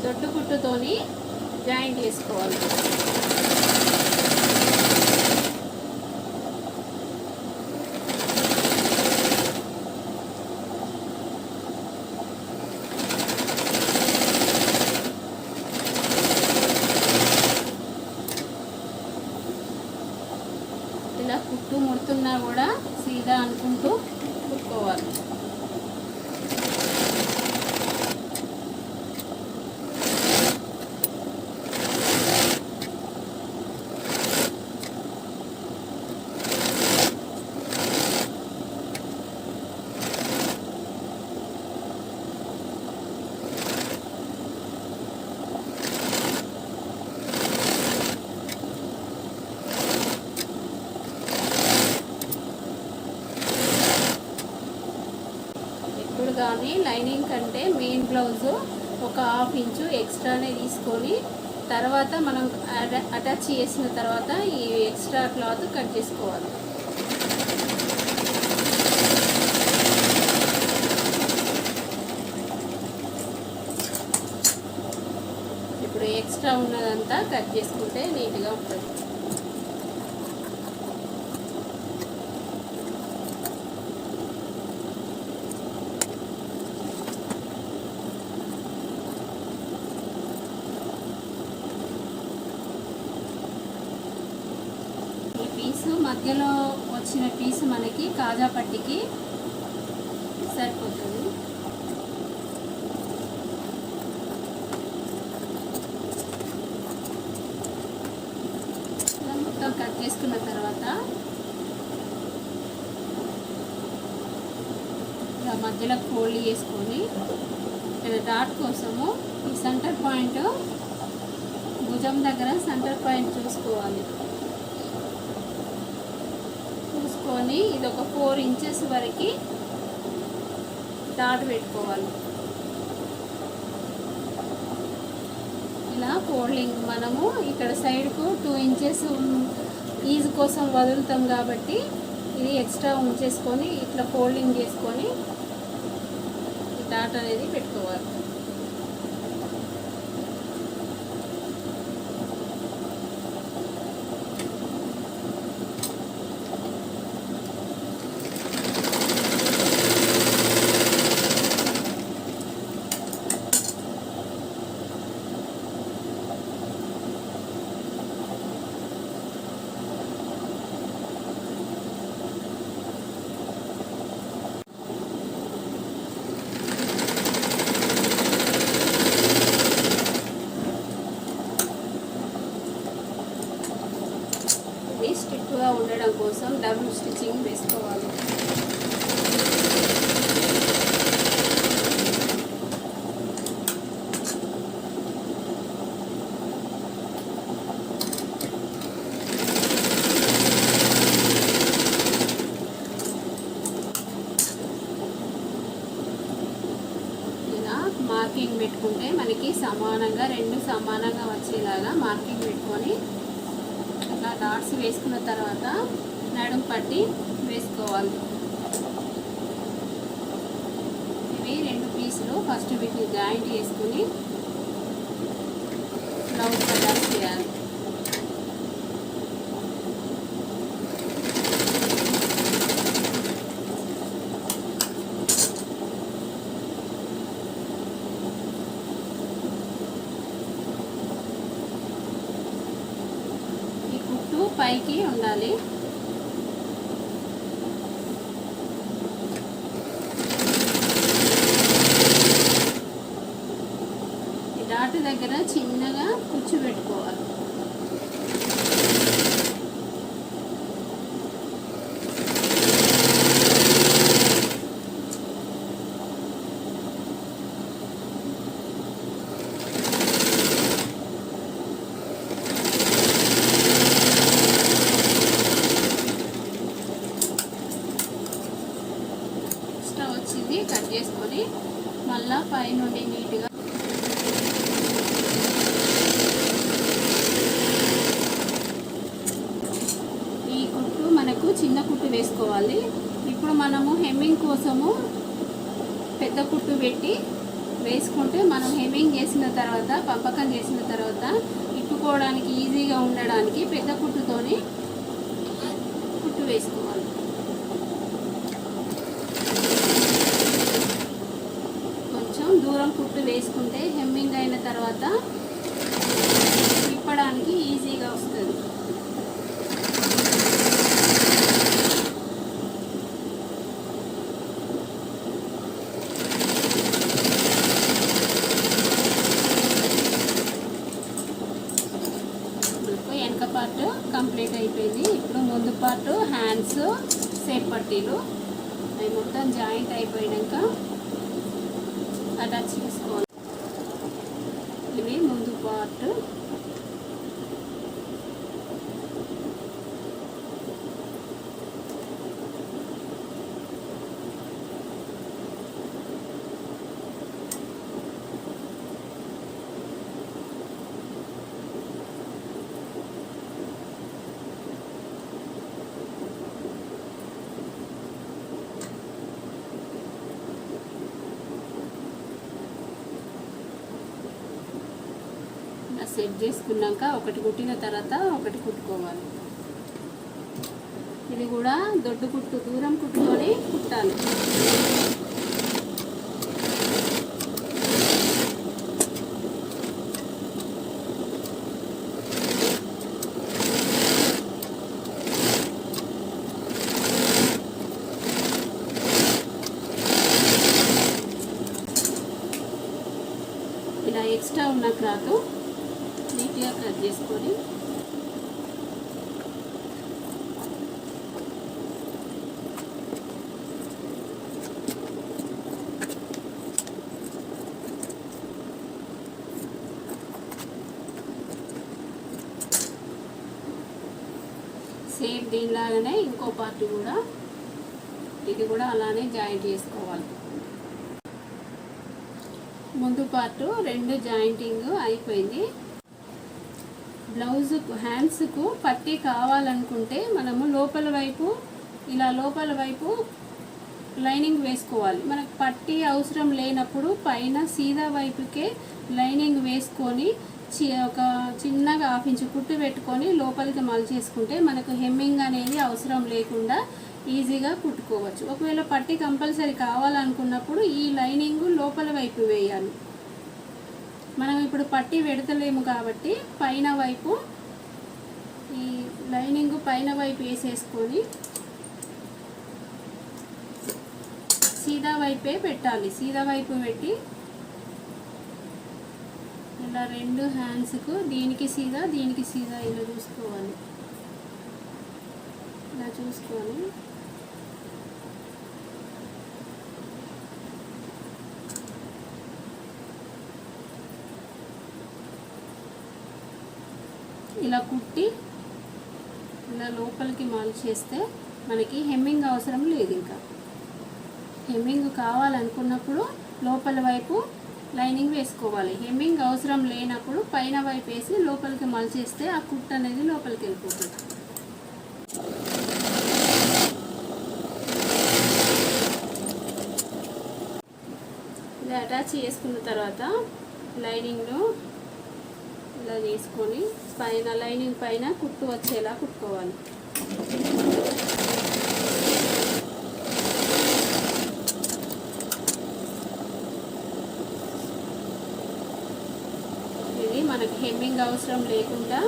దొడ్డు కుట్టుతోని జాయింట్ చేసుకోవాలి. ఇలా కుట్టు ముడుతున్నా కూడా సీదా అనుకుంటూ కుట్టుకోవాలి. కానీ లైనింగ్ కంటే మెయిన్ బ్లౌజు ఒక 1/2 ఇంచు ఎక్స్ట్రానే తీసుకొని తర్వాత మనం అటాచ్ చేసిన తర్వాత ఈ ఎక్స్ట్రా క్లాత్ కట్ చేసుకోవాలి. ఇప్పుడు ఎక్స్ట్రా ఉన్నదంతా కట్ చేసుకుంటే నీట్గా ఉంటుంది. మధ్యలో వచ్చిన పీస్ మనకి కాజా పట్టికి సరిపోతుంది. మొత్తం కట్ చేసుకున్న తర్వాత ఇలా మధ్యలో ఫోల్డ్ చేసుకొని డాట్ కోసము ఈ సెంటర్ పాయింట్ భుజం దగ్గర సెంటర్ పాయింట్ చూసుకోవాలి. ఇది ఒక 4 ఇంచెస్ వరకు డాట్ పెట్టుకోవాలి. ఇలా ఫోల్డింగ్ మనము ఇక్కడ సైడ్కు 2 ఇంచెస్ ఈజ్ కోసం వదులుతాం కాబట్టి ఇది ఎక్స్ట్రా ఉంచేసుకొని ఇట్లా ఫోల్డింగ్ చేసుకొని డాట్ అనేది పెట్టుకోవాలి. స్టిక్గా ఉండడం కోసం డబుల్ స్టిచ్చింగ్ వేసుకోవాలి. ఇలా మార్కింగ్ పెట్టుకుంటే మనకి సమానంగా 2 సమానంగా వచ్చేలాగా మార్కింగ్ పెట్టుకొని ఇలా డాట్స్ వేసుకున్న తర్వాత నడుం పట్టి వేసుకోవాలి. ఇవి 2 పీసులు. ఫస్ట్ వీటిని జాయింట్ చేసుకుని బ్లౌజ్ కట్ చేయాలి. పైకి ఉండాలి. ఈ డాట్ దగ్గర చిన్నగా కుచ్చు పెట్టుకోవాలి. కట్ చేసుకొని మళ్ళా పై నుండి నీట్గా ఈ కుట్టు మనకు చిన్న కుట్టు వేసుకోవాలి. ఇప్పుడు మనము హెమ్మింగ్ కోసము పెద్ద కుట్టు పెట్టి వేసుకుంటే మనం హెమ్మింగ్ చేసిన తర్వాత పంపకం చేసిన తర్వాత ఇప్పుకోవడానికి ఈజీగా ఉండడానికి పెద్ద కుట్టుతోని కుట్టు వేసుకోవాలి. దూరం కుట్టు వేసుకుంటే హెమ్మింగ్ అయిన తర్వాత తిప్పడానికి ఈజీగా వస్తుంది. వెనక పార్ట్ కంప్లీట్ అయిపోయింది. ఇప్పుడు ముందు పార్ట్ హ్యాండ్స్ సేప్ పట్టీలు అవి మొత్తం జాయింట్ అయిపోయాక అటాచ్ చేసుకోవాలి. ఇవి ముందు పార్ట్. సెట్ చేసుకున్నాక ఒకటి కుట్టిన తర్వాత ఒకటి కుట్టుకోవాలి. ఇది కూడా దొడ్డు కుట్టు దూరం కుట్టుకొని కుట్టాలి. ఇలా ఎక్స్ట్రా ఉన్న క్లాత్ నీట్గా కట్ చేసుకొని సేమ్ దీనిలాగానే ఇంకో పార్ట్ కూడా ఇది కూడా అలానే జాయింట్ చేసుకోవాలి. ముందు పార్ట్ రెండు జాయింటింగ్ అయిపోయింది. బ్లౌజ్ హ్యాండ్స్కు పట్టీ కావాలనుకుంటే మనము లోపల వైపు ఇలా లోపల వైపు లైనింగ్ వేసుకోవాలి. మనకు పట్టీ అవసరం లేనప్పుడు పైన సీదా వైపుకే లైనింగ్ వేసుకొని ఒక చిన్నగా 1/2 ఇంచు కుట్టు పెట్టుకొని లోపలికి మలిచేసుకుంటే మనకు హెమ్మింగ్ అనేది అవసరం లేకుండా ఈజీగా కుట్టుకోవచ్చు. ఒకవేళ పట్టీ కంపల్సరీ కావాలనుకున్నప్పుడు ఈ లైనింగ్ లోపల వైపు వేయాలి. మనం ఇప్పుడు పట్టీ పెడతలేము కాబట్టి పైన వైపు ఈ లైనింగ్ పైన వైపు వేసేసుకొని సీదా వైపే పెట్టాలి. సీదా వైపు పెట్టి ఇలా రెండు హ్యాండ్స్కు దీనికి సీదా ఇలా చూసుకోవాలి. ఇలా చూసుకొని ఇలా కుట్టి ఇలా లోపలికి మార్చేస్తే మనకి హెమ్మింగ్ అవసరం లేదు. ఇంకా హెమ్మింగ్ కావాలనుకున్నప్పుడు లోపల వైపు లైనింగ్ వేసుకోవాలి. హెమ్మింగ్ అవసరం లేనప్పుడు పైన వైపు వేసి లోపలికి మలిచేస్తే ఆ కుట్టు అనేది లోపలికి వెళ్ళిపోతుంది. ఇది అటాచ్ చేసుకున్న తర్వాత లైనింగ్ను ఇలా తీసుకొని పైన లైనింగ్ పైన కుట్టు వచ్చేలా కుట్టుకోవాలి. ఇది మనకి హెమ్మింగ్ అవసరం లేకుండా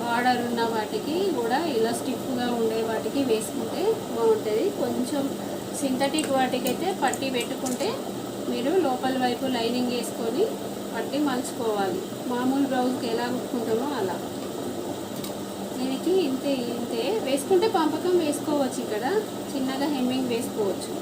బార్డర్ ఉన్న వాటికి కూడా ఇలా స్టిఫ్గా ఉండే వాటికి వేసుకుంటే బాగుంటుంది. కొంచెం సింథటిక్ వాటికైతే పట్టి పెట్టుకుంటే మీరు లోపల వైపు లైనింగ్ వేసుకొని పట్టి మలుచుకోవాలి. మామూలు బ్లౌజ్కి ఎలా కుట్టుకుంటామో అలా. దీనికి ఇంతే వేసుకుంటే పంపకం వేసుకోవచ్చు. ఇక్కడ చిన్నగా హెమ్మింగ్ వేసుకోవచ్చు.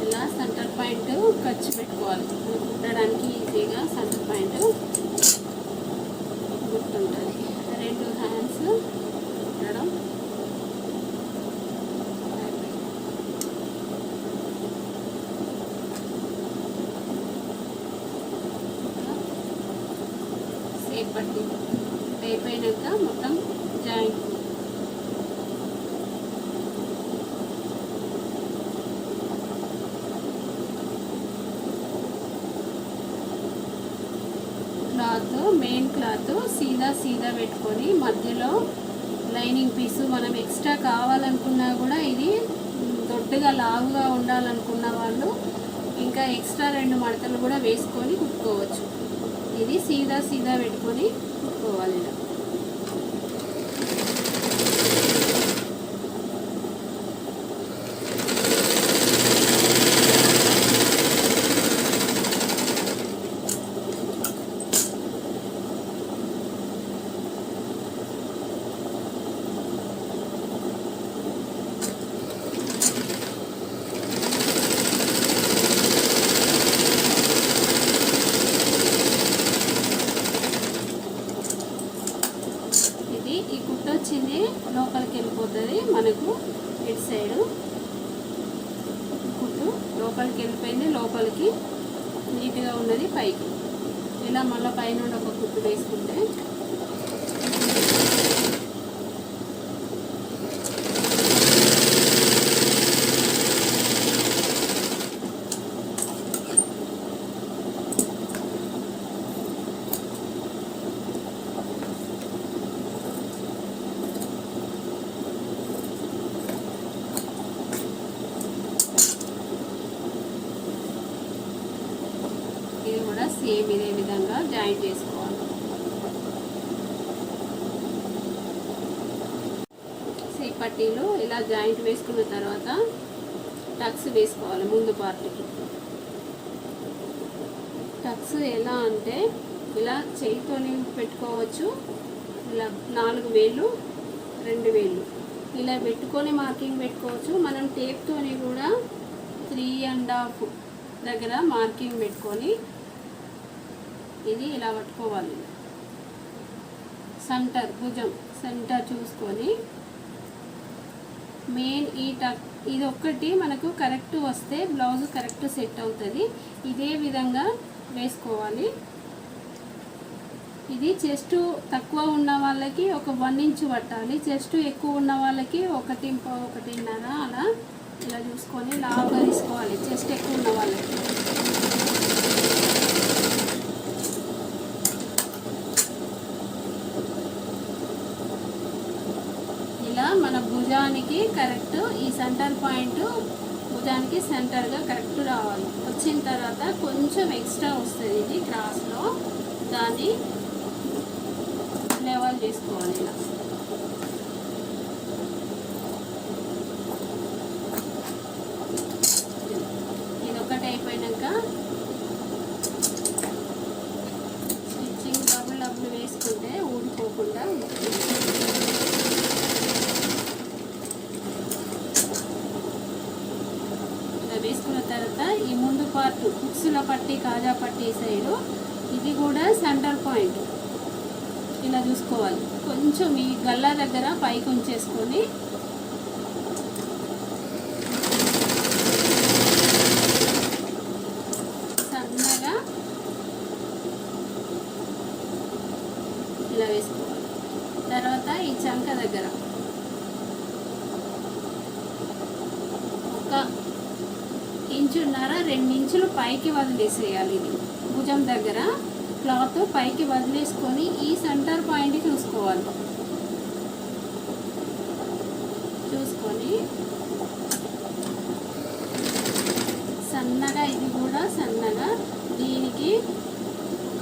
ఇలా సెంటర్ పాయింట్ ఖర్చు పెట్టుకోవాలి. కుట్టడానికి ఈజీగా సెంటర్ పాయింట్ గుర్తుంటుంది. 2 హ్యాండ్స్ కుట్టడం సేప్ పట్టి అయిపోయినాక మొత్తం జాయింట్ క్లాత్ మెయిన్ క్లాత్ సీదా పెట్టుకొని మధ్యలో లైనింగ్ పీసు మనం ఎక్స్ట్రా కావాలనుకున్నా కూడా ఇది దొడ్డుగా లావుగా ఉండాలనుకున్న వాళ్ళు ఇంకా ఎక్స్ట్రా 2 మడతలు కూడా వేసుకొని కుట్టుకోవచ్చు. ఇది సీదా పెట్టుకొని కుట్టుకోవాలి. ఇలా ఈ కుట్టు వచ్చింది లోపలికి వెళ్ళిపోతుంది. మనకు ఇటు సైడు కుట్టు లోపలికి వెళ్ళిపోయింది. లోపలికి నీట్గా ఉన్నది పైకి. ఇలా మళ్ళీ పైన ఒక కుట్టు వేసుకుంటే ఇది కూడా సేమ్ ఇదే విధంగా జాయింట్ చేసుకోవాలి. సేప్ పట్టీలు ఇలా జాయింట్ వేసుకున్న తర్వాత టక్స్ వేసుకోవాలి. ముందు పార్ట్కి టక్స్ ఎలా అంటే ఇలా చేయితోని పెట్టుకోవచ్చు. ఇలా 4 వేళ్ళు 2 వేళ్ళు ఇలా పెట్టుకొని మార్కింగ్ పెట్టుకోవచ్చు. మనం టేప్తోని కూడా 3.5 దగ్గర మార్కింగ్ పెట్టుకొని ఇది ఇలా పట్టుకోవాలి. సెంటర్ భుజం సెంటర్ చూసుకొని మెయిన్ ఈ టక్ ఇది ఒక్కటి మనకు కరెక్ట్ వస్తే బ్లౌజ్ కరెక్ట్ సెట్ అవుతుంది. ఇదే విధంగా వేసుకోవాలి. ఇది చెస్ట్ తక్కువ ఉన్న వాళ్ళకి ఒక 1 ఇంచ్ పట్టాలి. చెస్ట్ ఎక్కువ ఉన్న వాళ్ళకి 1.5 అలా ఇలా చూసుకొని లావుగా తీసుకోవాలి. చెస్ట్ ఎక్కువ ఉన్న వాళ్ళకి ఇలా మన భుజానికి కరెక్ట్ ఈ సెంటర్ పాయింట్ భుజానికి సెంటర్గా కరెక్ట్ రావాలి. వచ్చిన తర్వాత కొంచెం ఎక్స్ట్రా వస్తుంది ఇది క్రాస్లో, దాన్ని లెవెల్ చేసుకోవాలి. ఇలా ఇదొకటి అయిపోయినాక స్టిచ్చింగ్ డబుల్ వేసుకుంటే ఊడిపోకుండా వేసుకున్న తర్వాత ఈ ముందు పార్ట్ కుక్సుల పట్టి కాజా పట్టి సైడు ఇది కూడా సెంటర్ పాయింట్ ఇలా చూసుకోవాలి. కొంచెం ఈ గల్లా దగ్గర పైకి ఉంచేసుకొని సన్నగా ఇలా వేసుకోవాలి. తర్వాత ఈ చంక దగ్గర ఒక 1 ఇంచున్నర 2 ఇంచులు పైకి వదిలేసేయాలి. ఇది భుజం దగ్గర క్లాత్ పైకి వదిలేసుకొని ఈ సెంటర్ పాయింట్ చూసుకోవాలి. చూసుకొని సన్నగా, ఇది కూడా సన్నగా, దీనికి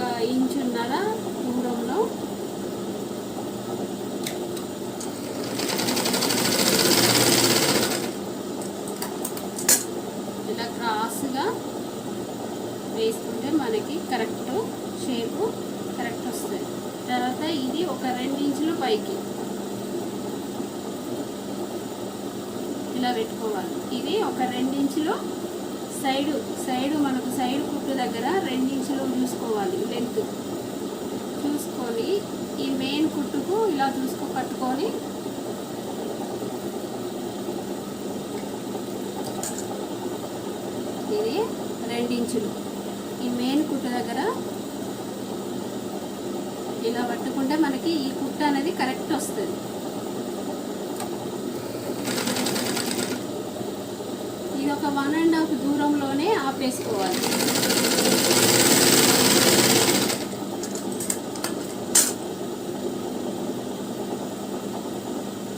1 ఇంచున్నర దూరంలో ఇలా క్రాస్గా వేసుకుంటే మనకి కరెక్ట్ షేపు కరెక్ట్ వస్తుంది. తర్వాత ఇది ఒక 2 ఇంచులు పైకి ఇలా పెట్టుకోవాలి. ఇది ఒక 2 ఇంచులు సైడు మనకు సైడ్ కుట్టు దగ్గర 2 ఇంచులు చూసుకోవాలి లెంత్. చూసుకొని ఈ మెయిన్ కుట్టుకు ఇలా పట్టుకొని ఇది 2 ఇంచులు ఈ మెయిన్ కుట్టు దగ్గర ఇలా పట్టుకుంటే మనకి ఈ కుట్టు అనేది కరెక్ట్ వస్తుంది. ఇది ఒక 1.5 దూరంలోనే ఆపేసుకోవాలి.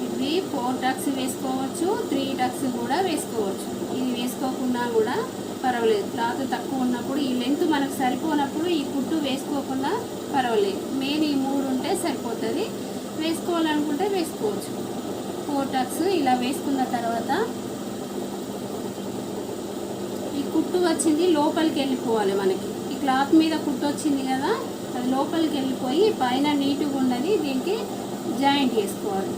ఇవి 4 టక్స్ వేసుకోవచ్చు, 3 టక్స్ కూడా వేసుకోవచ్చు. ఇది వేసుకోకుండా కూడా పర్వాలేదు. క్లాత్ తక్కువ ఉన్నప్పుడు, ఈ లెంత్ మనకు సరిపోనప్పుడు ఈ కుట్టు వేసుకోకుండా పర్వాలేదు. మెయిన్ ఈ 3 ఉంటే సరిపోతుంది. వేసుకోవాలనుకుంటే వేసుకోవచ్చు. 4 టక్స్ ఇలా వేసుకున్న తర్వాత ఈ కుట్టు వచ్చింది లోపలికి వెళ్ళిపోవాలి. మనకి ఈ క్లాత్ మీద కుట్టు వచ్చింది కదా, అది లోపలికి వెళ్ళిపోయి పైన నీట్గా ఉన్నది దీనికి జాయింట్ చేసుకోవాలి.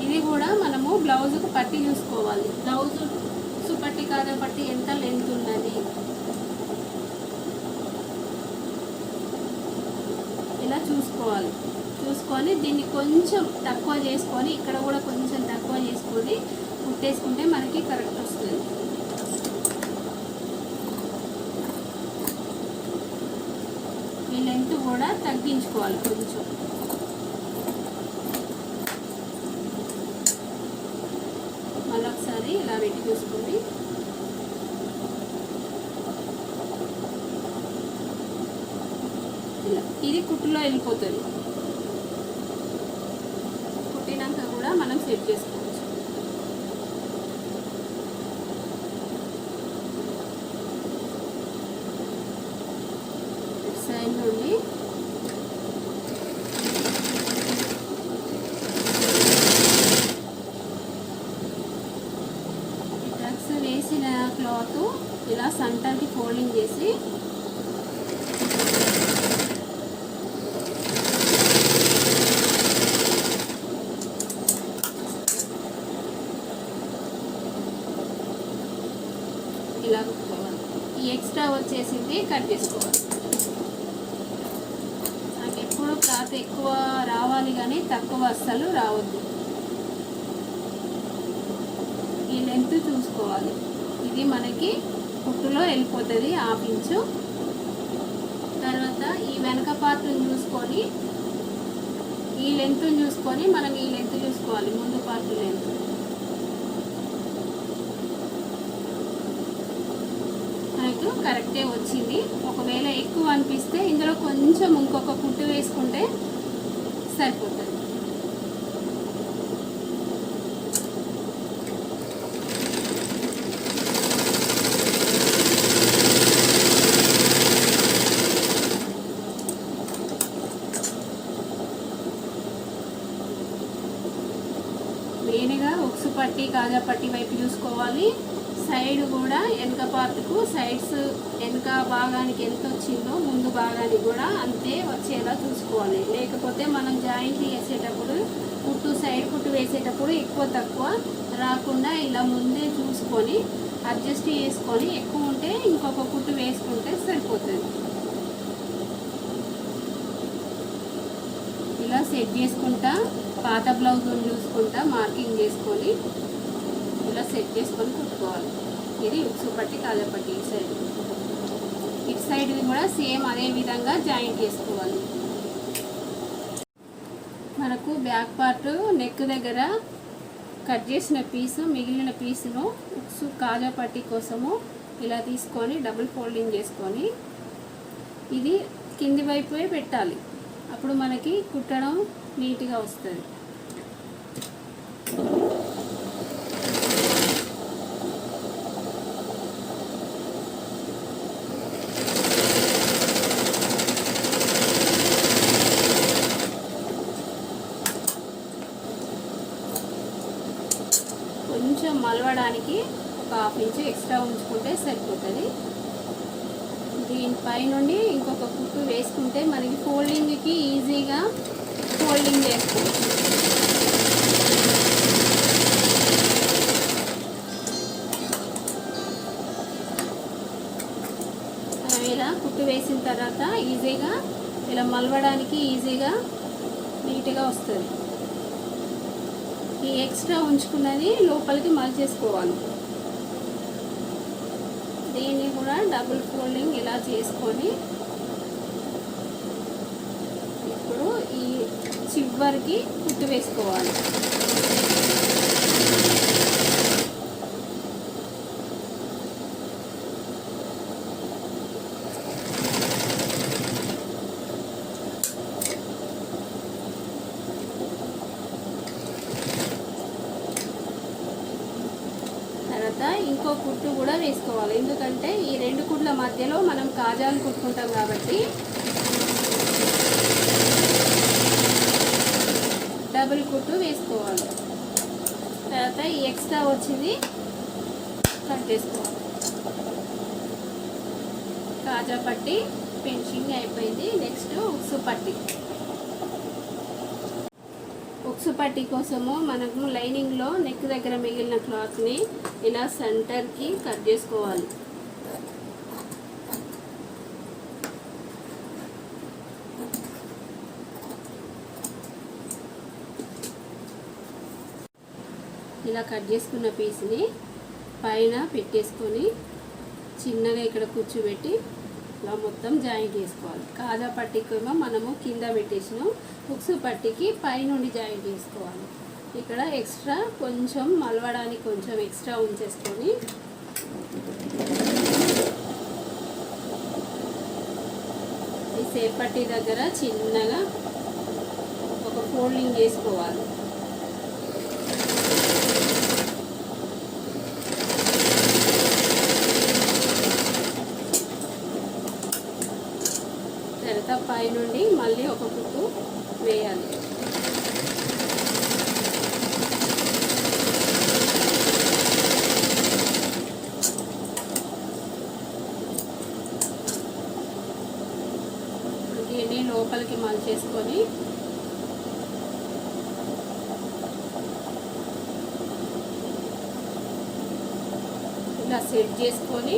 ఇది కూడా మనము బ్లౌజుకు పట్టి చూసుకోవాలి. బ్లౌజు పట్టి కాదా పట్టి ఎంత లెంత్ ఉన్నది ఇలా చూసుకోవాలి. చూసుకొని దీన్ని కొంచెం తక్కువ చేసుకొని, ఇక్కడ కూడా కొంచెం తక్కువ చేసుకొని కుట్టేసుకుంటే మనకి కరెక్ట్ వస్తుంది. ఈ లెంత్ కూడా తగ్గించుకోవాలి కొంచెం. మళ్ళీ ఒకసారి ఇలా పెట్టి చూసుకొని ఇలా ఇది కుట్టులో వెళ్ళిపోతుంది. కుట్టినాక కూడా మనం సెట్ చేసుకోవచ్చు. సైడ్ నుండి టక్స్ వేసిన క్లాత్ ఇలా సెంటర్కి ఫోల్డింగ్ చేసి ఇలా కుట్టుకోవాలి. ఈ ఎక్స్ట్రా వచ్చేసింది కట్ చేసుకోవాలి. నాకు ఎప్పుడు క్లాత్ ఎక్కువ రావాలి కానీ తక్కువ అస్సలు రావద్దు. ఈ లెంత్ చూసుకోవాలి. ఇది మనకి కుట్టులో వెళ్ళిపోతుంది 1/2 ఇంచు. తర్వాత ఈ వెనక పార్ట్ని చూసుకొని ఈ లెంత్ చూసుకొని మనం ఈ లెంత్ చూసుకోవాలి. ముందు పార్ట్ లెంత్ మనకు కరెక్టే వచ్చింది. ఒకవేళ ఎక్కువ అనిపిస్తే ఇందులో కొంచెం ఇంకొక కుట్టు వేసుకుంటే సరిపోతుంది. మెయిన్గా ఉక్సు పట్టి కాజా పట్టి వైపు చూసుకోవాలి. సైడ్ కూడా వెనక పార్ట్కు సైడ్స్ వెనక భాగానికి ఎంత వచ్చిందో ముందు భాగానికి కూడా అంతే వచ్చేలా చూసుకోవాలి. లేకపోతే మనం జాయింట్ వేసేటప్పుడు కుట్టు సైడ్ కుట్టు వేసేటప్పుడు ఎక్కువ తక్కువ రాకుండా ఇలా ముందే చూసుకొని అడ్జస్ట్ చేసుకొని ఎక్కువ ఉంటే ఇంకొక కుట్టు వేసుకుంటే సరిపోతుంది. ఇలా సెట్ చేసుకుంటా పాత బ్లౌజ్ చూసుకుంటా మార్కింగ్ చేసుకొని ఇలా సెట్ చేసుకొని కుట్టుకోవాలి. ఇది ఉక్సు పట్టి కాజా పట్టి ఇటు సైడ్ కూడా సేమ్ అదే విధంగా జాయింట్ చేసుకోవాలి. మనకు బ్యాక్ పార్ట్ నెక్ దగ్గర కట్ చేసిన పీసు, మిగిలిన పీసును ఉక్సు కాజా పట్టీ కోసము ఇలా తీసుకొని డబుల్ ఫోల్డింగ్ చేసుకొని ఇది కింది వైపే పెట్టాలి. అప్పుడు మనకి కుట్టడం నీట్గా వస్తుంది. కొంచెం మలవడానికి ఒక హాఫ్ ఇంచ్ ఎక్స్ట్రా ఉంచుకుంటే సరిపోతుంది. దీనిపై నుండి ఇంకొక కుట్టు వేసుకుంటే మనకి ఫోల్డింగ్కి ఈజీగా ఫోల్డింగ్ చేసుకోవచ్చు. మనం ఇలా కుట్టు వేసిన తర్వాత ఈజీగా ఇలా మలవడానికి ఈజీగా నీట్గా వస్తుంది. ఈ ఎక్స్ట్రా ఉంచుకున్నది లోపలికి మలిచేసుకోవాలి. దీన్ని కూడా డబుల్ ఫోల్డింగ్ ఇలా చేసుకొని ఇప్పుడు ఈ చివరికి కుట్టు వేసుకోవాలి. ఇంకో కుట్టు కూడా వేసుకోవాలి. ఎందుకంటే ఈ రెండు కుట్ల మధ్యలో మనం కాజాలు కుట్టుకుంటాం కాబట్టి డబుల్ కుట్టు వేసుకోవాలి. తర్వాత ఈ ఎక్స్ట్రా వచ్చింది కట్ చేసుకోవాలి. కాజా పట్టి ఫినిషింగ్ అయిపోయింది. నెక్స్ట్ ఉక్సు పట్టి. ఉక్సు పట్టి కోసము మనము లైనింగ్లో నెక్ దగ్గర మిగిలిన క్లాత్ని ఇలా సెంటర్కి కట్ చేసుకోవాలి. ఇలా కట్ చేసుకున్న పీస్ని పైన పెట్టేసుకొని చిన్నగా ఇక్కడ కూర్చోబెట్టి ఇలా మొత్తం జాయింట్ చేసుకోవాలి. కాజా పట్టీకేమో మనము కింద పెట్టేసినాం, ఉక్సు పట్టీకి పైనుండి జాయింట్ చేసుకోవాలి. ఇక్కడ ఎక్స్ట్రా కొంచెం మలవడానికి కొంచెం ఎక్స్ట్రా ఉంచేసుకొని ఈ సేప్ పట్టీ దగ్గర చిన్నగా ఒక ఫోల్డింగ్ చేసుకోవాలి. తర్వాత పైనుండి మళ్ళీ ఒక కుట్టు వేయాలి. దీన్ని లోపలికి మలిచేసుకొని ఇలా సెట్ చేసుకొని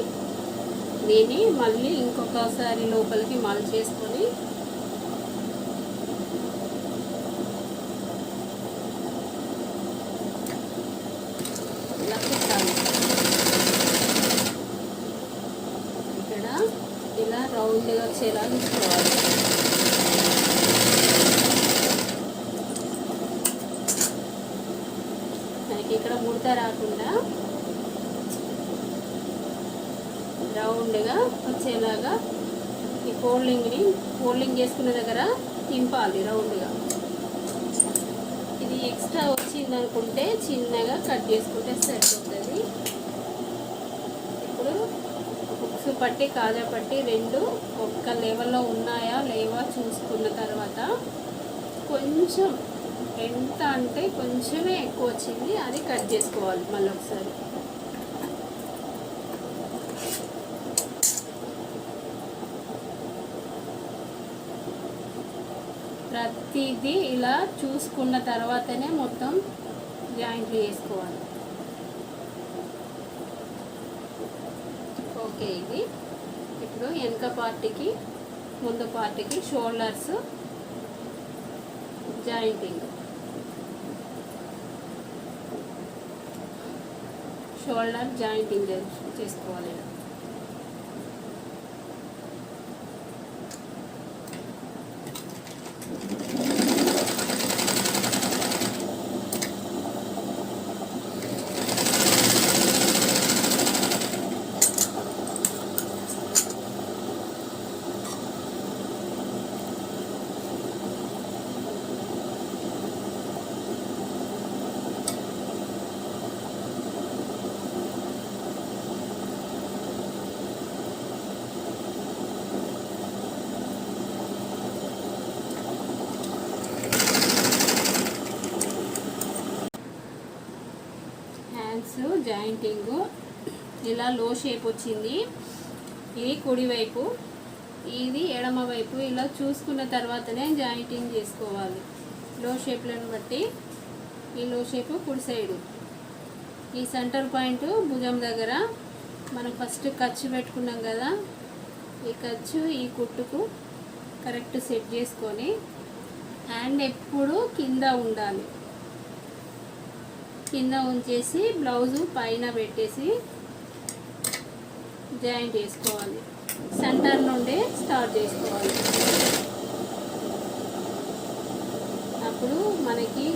దీన్ని మళ్ళీ ఇంకొకసారి లోపలికి మలిచేసుకొని ఇలా పెట్టాలి. ఇక్కడ ఇలా రౌండ్గా వచ్చేలా తీసుకోవాలి. మనకి ఇక్కడ ముడత రాకుండా రౌండ్గా వచ్చేలాగా ఈ ఫోల్డింగ్ చేసుకునే దగ్గర తింపాలి రౌండ్గా. ఇది ఎక్స్ట్రా వచ్చిందనుకుంటే చిన్నగా కట్ చేసుకుంటే సరిపోతుంది. ఇప్పుడు ఉక్సు పట్టి కాజా పట్టి రెండు ఒక్క లెవెల్లో ఉన్నాయా లేవా చూసుకున్న తర్వాత కొంచెం ఎంత అంటే కొంచెమే ఎక్కువ వచ్చింది, అది కట్ చేసుకోవాలి మళ్ళీ ఒకసారి. ప్రతిదీ ఇలా చూసుకున్న తర్వాతనే మొత్తం జాయింట్లు వేసుకోవాలి. ఓకే, ఇది ఇప్పుడు వెనక పార్టీకి ముందు పార్టీకి షోల్డర్స్ జాయింటింగ్. షోల్డర్ జాయింటింగ్ చేసుకోవాలి. సైడ్స్ జాయింటింగ్ ఇలా లో షేప్ వచ్చింది. ఇది కుడివైపు, ఇది ఎడమ వైపు. ఇలా చూసుకున్న తర్వాతనే జాయింటింగ్ చేసుకోవాలి. లో షేప్లను బట్టి ఈ లో షేపు కుడి సైడు. ఈ సెంటర్ పాయింట్ భుజం దగ్గర మనం ఫస్ట్ ఖర్చు పెట్టుకున్నాం కదా, ఈ ఖర్చు ఈ కుట్టుకు కరెక్ట్ సెట్ చేసుకొని హ్యాండ్ ఎప్పుడు కింద ఉండాలి. కింద ఉంచేసి బ్లౌజు పైన పెట్టేసి జాయింట్ చేసుకోవాలి. సెంటర్ నుండి స్టార్ట్ చేసుకోవాలి. అప్పుడు మనకి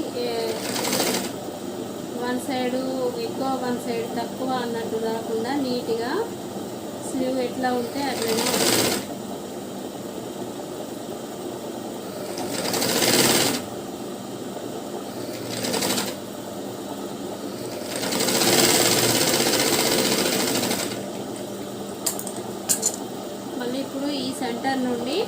వన్ సైడు ఎక్కువ వన్ సైడ్ తక్కువ అన్నట్టు రాకుండా నీట్గా స్లీవ్ ఎట్లా ఉంటే అట్లనే ఉంటుంది. మళ్ళీ ఇప్పుడు ఈ సెంటర్ నుండి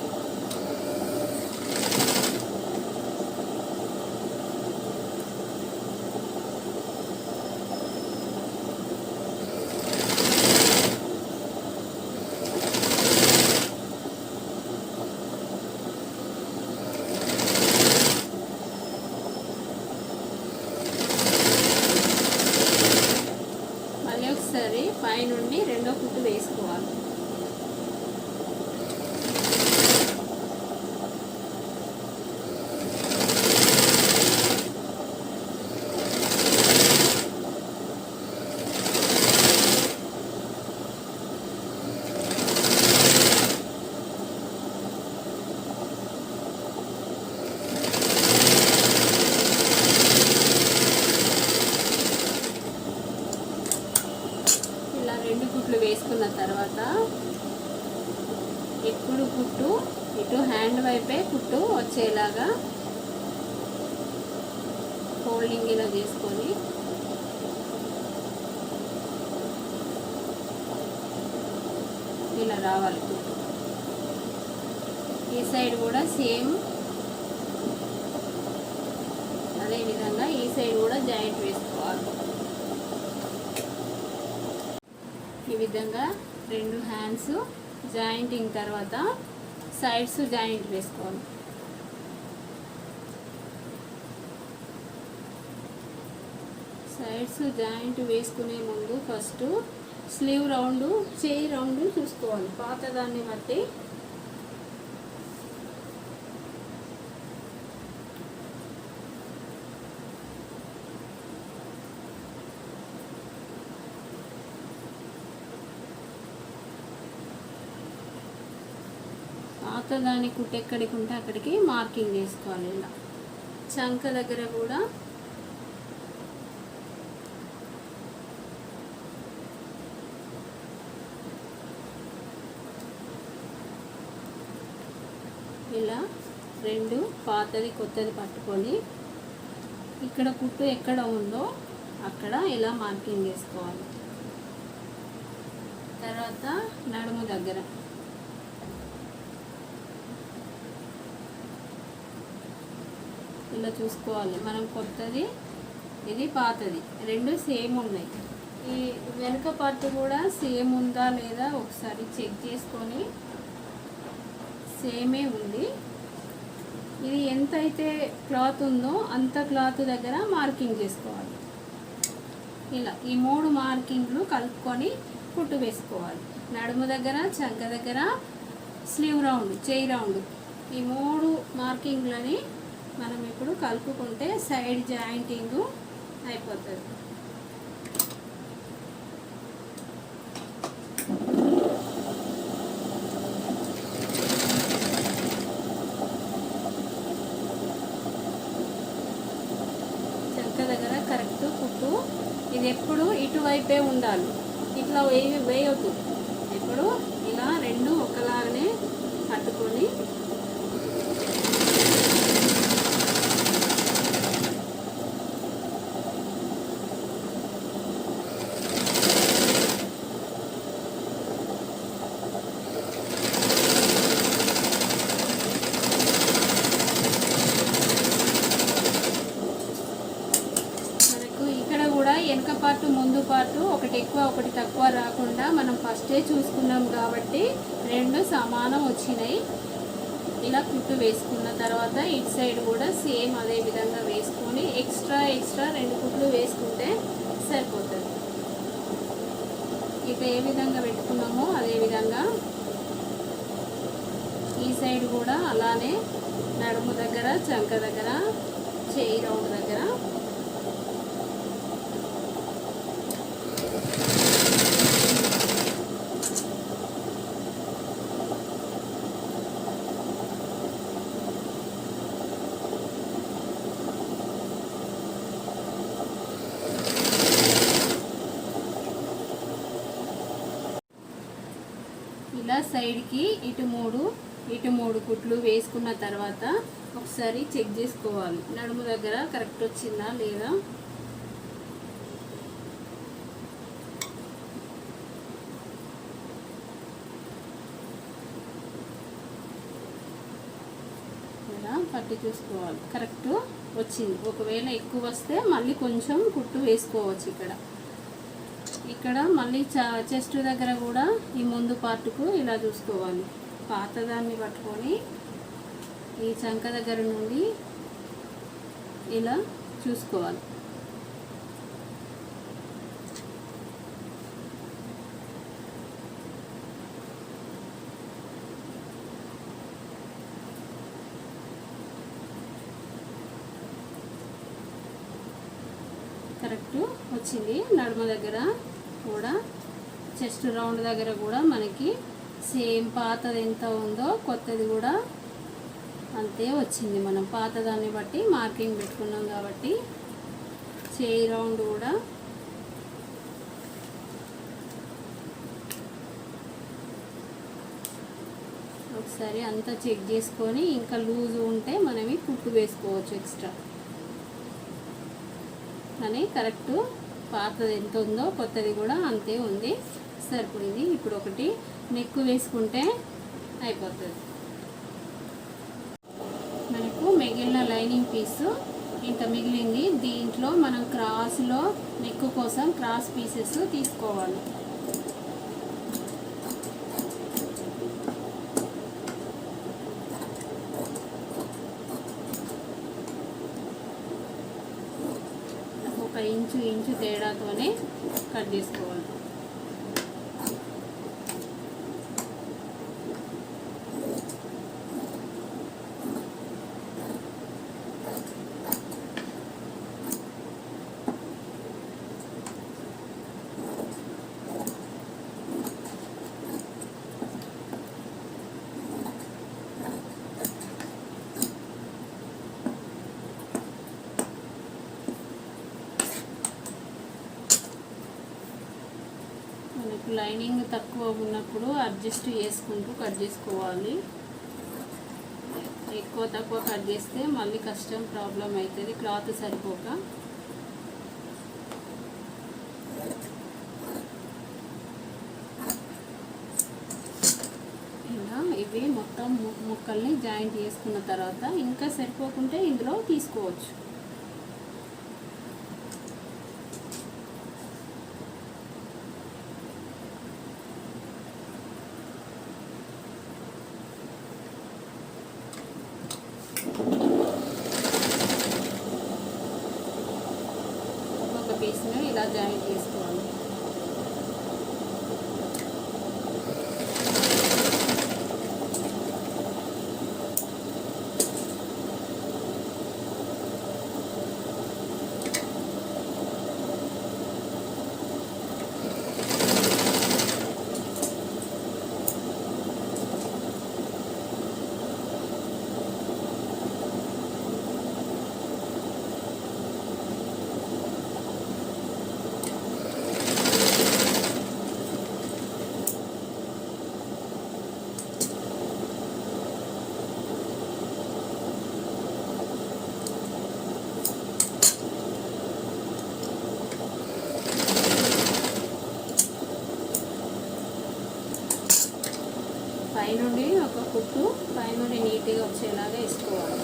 ఒకసారి పైనుండి రెండో కుట్టు వేసుకోవాలి. రెండు కుట్లు వేసుకున్న తర్వాత ఎప్పుడు కుట్టు ఇటు హ్యాండ్ వైపే కుట్టు వచ్చేలాగా ఫోల్డింగ్ ఇలా చేసుకొని ఇలా రావాలి కుట్టు. ఈ సైడ్ కూడా సేమ్ అదే విధంగా ఈ సైడ్ కూడా జాయింట్ వేసుకోవాలి. ఈ విధంగా రెండు హ్యాండ్స్ జాయింటింగ్ తర్వాత సైడ్స్ జాయింట్ వేసుకోవాలి. సైడ్స్ జాయింట్ వేసుకునే ముందు ఫస్ట్ స్లీవ్ రౌండ్ చేయి రౌండ్ చూసుకోవాలి. పాతదాన్ని బట్టి పాతదాని కుట్టు ఎక్కడికి ఉంటే అక్కడికి మార్కింగ్ చేసుకోవాలి. ఇలా చంక దగ్గర కూడా ఇలా రెండు పాతది కొత్తది పట్టుకొని ఇక్కడ కుట్టు ఎక్కడ ఉందో అక్కడ ఇలా మార్కింగ్ చేసుకోవాలి. తర్వాత నడుము దగ్గర ఇలా చూసుకోవాలి. మనం కొత్తది ఇది పాతది రెండు సేమ్ ఉన్నాయి. ఈ వెనుక పార్ట్ కూడా సేమ్ ఉందా లేదా ఒకసారి చెక్ చేసుకొని సేమే ఉంది. ఇది ఎంతైతే క్లాత్ ఉందో అంత క్లాత్ దగ్గర మార్కింగ్ చేసుకోవాలి. ఇలా ఈ మూడు మార్కింగ్లు కలుపుకొని కుట్టు వేసుకోవాలి. నడుము దగ్గర, చంక దగ్గర, స్లీవ్ రౌండ్, చేయి రౌండ్ ఈ మూడు మార్కింగ్లని మనం ఇప్పుడు కలుపుకుంటే సైడ్ జాయింటింగ్ అయిపోతుంది. చంక దగ్గర కరెక్ట్ కుట్టు. ఇది ఎప్పుడు ఇటువైపే ఉండాలి, ఇట్లా వేయొద్దు. ఇప్పుడు ఇలా రెండు ఒకలాగానే పట్టుకొని వెనుక పార్ట్ ముందు క్లాత్ ఒకటి ఎక్కువ ఒకటి తక్కువ రాకుండా మనం ఫస్టే చూసుకున్నాం కాబట్టి రెండు సమానం వచ్చినాయి. ఇలా కుట్టు వేసుకున్న తర్వాత ఇటు సైడ్ కూడా సేమ్ అదే విధంగా వేసుకొని ఎక్స్ట్రా 2 కుట్లు వేసుకుంటే సరిపోతుంది. ఇక ఏ విధంగా పెట్టుకున్నామో అదే విధంగా ఈ సైడ్ కూడా అలానే నడుము దగ్గర, చంక దగ్గర, చేయి రౌండ్ దగ్గర ఇలా సైడ్కి ఇటు మూడు కుట్లు వేసుకున్న తర్వాత ఒకసారి చెక్ చేసుకోవాలి నడుము దగ్గర కరెక్ట్ వచ్చిందా లేదా. ఇలా పట్టి చూసుకోవాలి కరెక్ట్ వచ్చింది. ఒకవేళ ఎక్కువ వస్తే మళ్ళీ కొంచెం కుట్టు వేసుకోవచ్చు. ఇక్కడ మళ్ళీ చెస్ట్ దగ్గర కూడా ఈ ముందు పార్టుకు ఇలా చూసుకోవాలి. పాతదాన్ని పట్టుకొని ఈ చంక దగ్గర నుండి ఇలా చూసుకోవాలి. కరెక్ట్ వచ్చింది. నడుమ దగ్గర కూడా చెస్ట్ రౌండ్ దగ్గర కూడా మనకి సేమ్ పాతది ఎంత ఉందో కొత్తది కూడా అంతే వచ్చింది. మనం పాతదాన్ని బట్టి మార్కింగ్ పెట్టుకున్నాం కాబట్టి చేయి రౌండ్ కూడా ఒకసారి అంతా చెక్ చేసుకొని ఇంకా లూజ్ ఉంటే మనమే కుట్టు వేసుకోవచ్చు ఎక్స్ట్రా. కానీ కరెక్ట్ పాతది ఎంత ఉందో కొత్తది కూడా అంతే ఉంది, సరిపోయింది. ఇప్పుడు ఒకటి నెక్ వేసుకుంటే అయిపోతుంది. మనకు మిగిలిన లైనింగ్ పీసు ఇంత మిగిలింది. దీంట్లో మనం క్రాస్లో నెక్ కోసం క్రాస్ పీసెస్ తీసుకోవాలి. ఒక ఇంచు తేడాతోనే కట్ చేసుకోవాలి. లైనింగ్ తక్కువ ఉన్నప్పుడు అడ్జస్ట్ చేసుకుంటూ కట్ చేసుకోవాలి. ఎక్కువ తక్కువ కట్ చేస్తే మళ్ళీ కష్టం, ప్రాబ్లం అవుతుంది క్లాత్ సరిపోక. ఇలా ఇవి మొత్తం ముక్కల్ని జాయింట్ చేసుకున్న తర్వాత ఇంకా సరిపోకుంటే ఇందులో తీసుకోవచ్చు. ఒక పీస్ను ఇలా జాయింట్ చేసుకోవాలి. పైనుండి ఒక కుట్టు పైనుండి నీట్గా వచ్చేలాగా వేసుకోవాలి.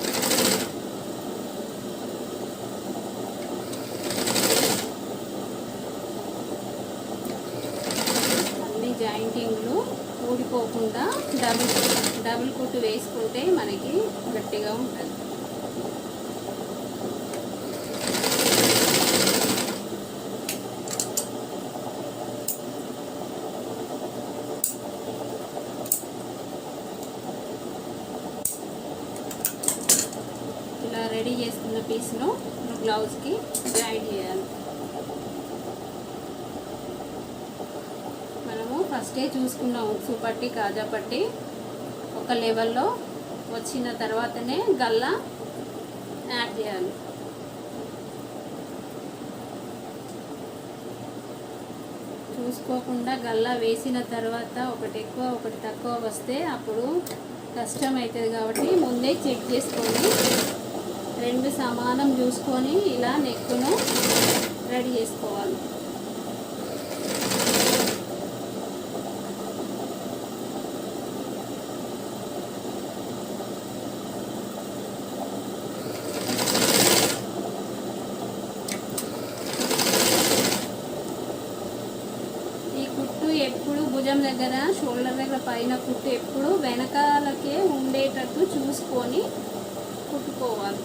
అంటుకోకుండా డబుల్ కుట్టు వేసుకుంటే మనకి గట్టిగా ఉంటుంది. ఇలా రెడీ చేసుకున్న పీస్ను బ్లౌజ్కి జాయిన్ చేయాలి. మనము ఫస్టే చూసుకున్న ఉక్సు పట్టి కాజా పట్టి ఒక లెవెల్లో వచ్చిన తర్వాతనే గల్లా యాడ్ చేయాలి. చూసుకోకుండా గల్లా వేసిన తర్వాత ఒకటి ఎక్కువ ఒకటి తక్కువ వస్తే అప్పుడు కష్టం అవుతుంది. కాబట్టి ముందే చెక్ చేసుకొని రెండు సమానం చూసుకొని ఇలా నెక్కును రెడీ చేసుకోవాలి. ఎప్పుడు భుజం దగ్గర షోల్డర్ దగ్గర పైన కుట్టు ఎప్పుడు వెనకాలకే ఉండేటట్టు చూసుకొని కుట్టుకోవాలి.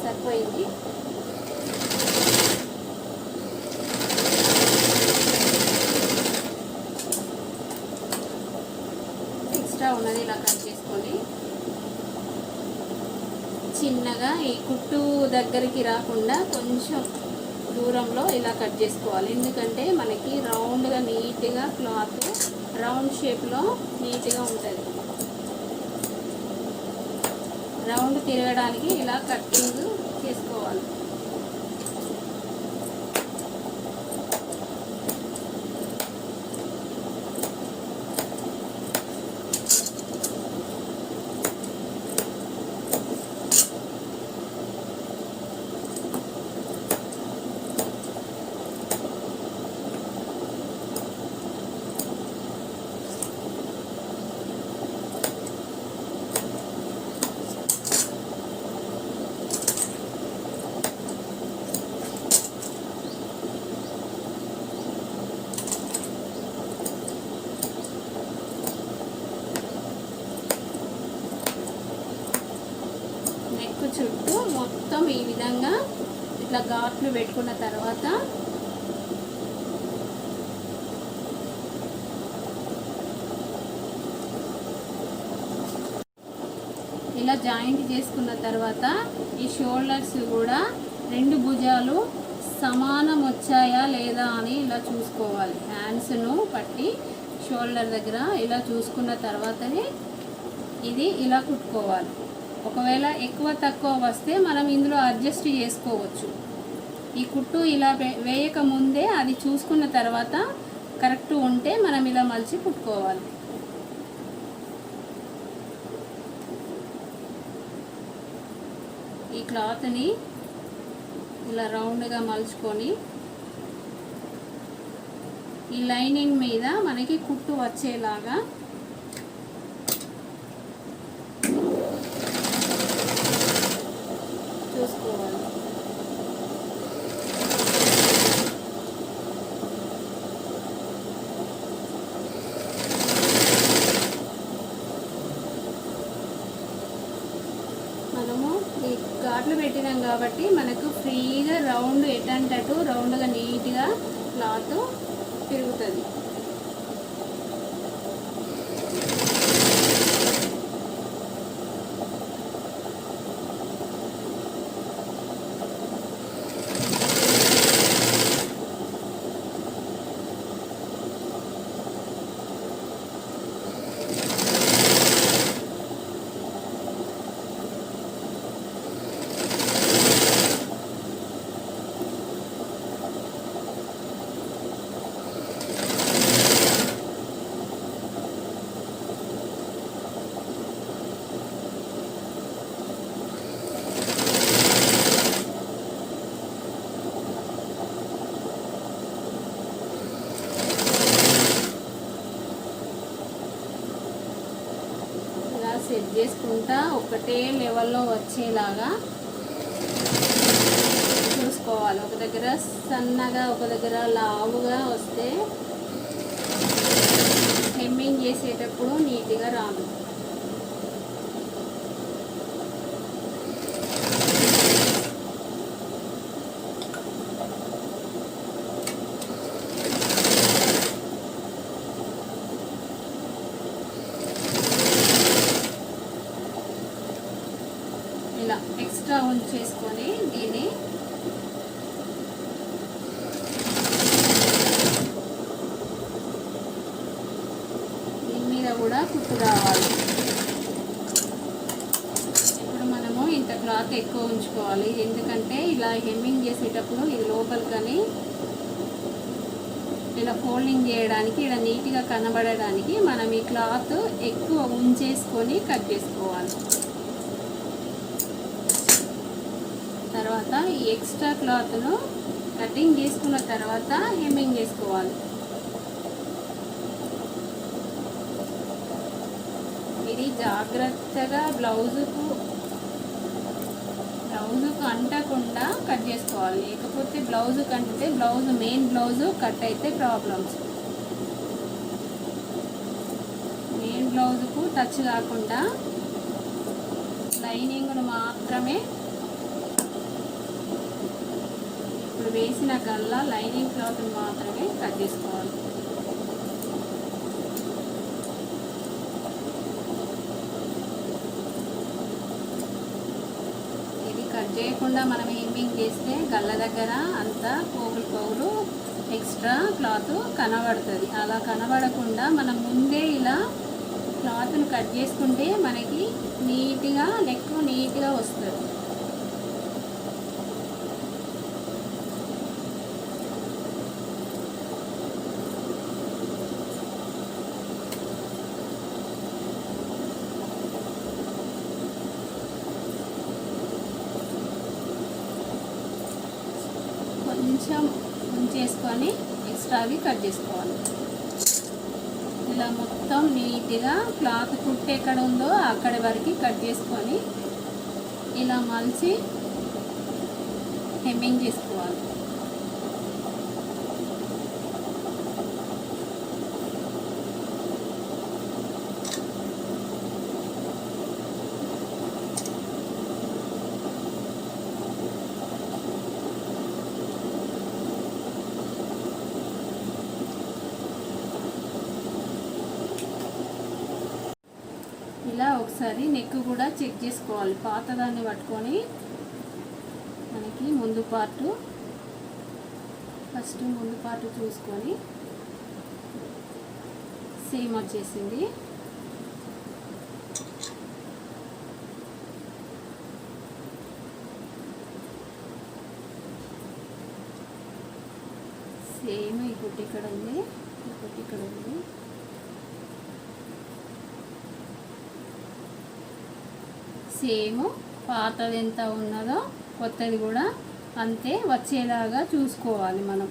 సరిపోయింది. ఎక్స్ట్రా ఉన్నది ఇలా కట్ చేసుకోండి. చిన్నగా ఈ కుట్టు దగ్గరికి రాకుండా కొంచెం దూరంలో ఇలా కట్ చేసుకోవాలి. ఎందుకంటే మనకి రౌండ్గా నీట్గా క్లాత్ రౌండ్ షేప్లో నీట్గా ఉంటుంది. రౌండ్ తిరగడానికి ఇలా కట్టింగ్ చేసుకోవాలి. చుట్టూ మొత్తం ఈ విధంగా ఇట్లా ఘాట్లు పెట్టుకున్న తర్వాత ఇలా జాయింట్ చేసుకున్న తర్వాత ఈ షోల్డర్స్ కూడా రెండు భుజాలు సమానం వచ్చాయా లేదా అని ఇలా చూసుకోవాలి. హ్యాండ్స్ను పట్టి షోల్డర్ దగ్గర ఇలా చూసుకున్న తర్వాతనే ఇది ఇలా కుట్టుకోవాలి. ఒకవేళ ఎక్కువ తక్కువ వస్తే మనం ఇందులో అడ్జస్ట్ చేసుకోవచ్చు. ఈ కుట్టు ఇలా వేయక ముందే అది చూసుకున్న తర్వాత కరెక్ట్ ఉంటే మనం ఇలా మలిచి కుట్టుకోవాలి. ఈ క్లాత్ని ఇలా రౌండ్గా మలుచుకొని ఈ లైనింగ్ మీద మనకి కుట్టు వచ్చేలాగా చూసుకోవాలి. మనము ఈ ఘాట్లు పెట్టినాం కాబట్టి మనకు ఫ్రీగా రౌండ్ ఎటంటే అటు రౌండ్గా నీట్గా క్లాత్ తిరుగుతుంది. చేసుకుంటా ఒకటే లెవెల్లో వచ్చేలాగా చూసుకోవాలి. ఒక దగ్గర సన్నగా ఒక దగ్గర లావుగా వస్తే హెమ్మింగ్ చేసేటప్పుడు నీట్గా రాదు. ఇలా ఎక్స్ట్రా ఉంచేసుకొని దీన్ని దీని మీద కూడా కుట్టు రావాలి. ఇప్పుడు మనము ఇంత క్లాత్ ఎక్కువ ఉంచుకోవాలి, ఎందుకంటే ఇలా హెమ్మింగ్ చేసేటప్పుడు ఇది లోపలికని ఇలా ఫోల్డింగ్ చేయడానికి ఇలా నీట్గా కనబడడానికి మనం ఈ క్లాత్ ఎక్కువ ఉంచేసుకొని కట్ చేసుకోవాలి. తర్వాత ఈ ఎక్స్ట్రా క్లాత్ను కటింగ్ చేసుకున్న తర్వాత హెమ్మింగ్ చేసుకోవాలి. ఇది జాగ్రత్తగా బ్లౌజుకు అంటకుండా కట్ చేసుకోవాలి, లేకపోతే బ్లౌజుకు అంటితే మెయిన్ బ్లౌజు కట్ అయితే ప్రాబ్లమ్స్. మెయిన్ బ్లౌజుకు టచ్ కాకుండా లైనింగ్ను మాత్రమే ఇప్పుడు వేసిన కల్లా లైనింగ్ క్లాత్ మాత్రమే కట్ చేసుకోవాలి. ఇది కట్ చేయకుండా మనం హెమ్మింగ్ చేస్తే గల్ల దగ్గర అంతా పోగులు ఎక్స్ట్రా క్లాత్ కనబడుతుంది. అలా కనబడకుండా మనం ముందే ఇలా క్లాత్ను కట్ చేసుకుంటే మనకి నీట్గా నెక్ నీట్గా వస్తుంది. కొంచెం ఉంచేసుకొని ఎక్స్ట్రావి కట్ చేసుకోవాలి. ఇలా మొత్తం నీట్గా క్లాత్ కుట్టు ఎక్కడ ఉందో అక్కడి వరకు కట్ చేసుకొని ఇలా మలిచి హెమ్మింగ్ చేసుకోవాలి. ఇలా ఒకసారి నెక్ కూడా చెక్ చేసుకోవాలి. పాతదాన్ని పట్టుకొని మనకి ముందు పార్టు చూసుకొని సేమ్ వచ్చేసింది. సేమ్ ఈ కుట్టు ఇక్కడ ఉంది, ఈ కుట్టు ఇక్కడ ఉంది. సేమ్ పాతది ఎంత ఉన్నదో కొత్తది కూడా అంతే వచ్చేలాగా చూసుకోవాలి మనం.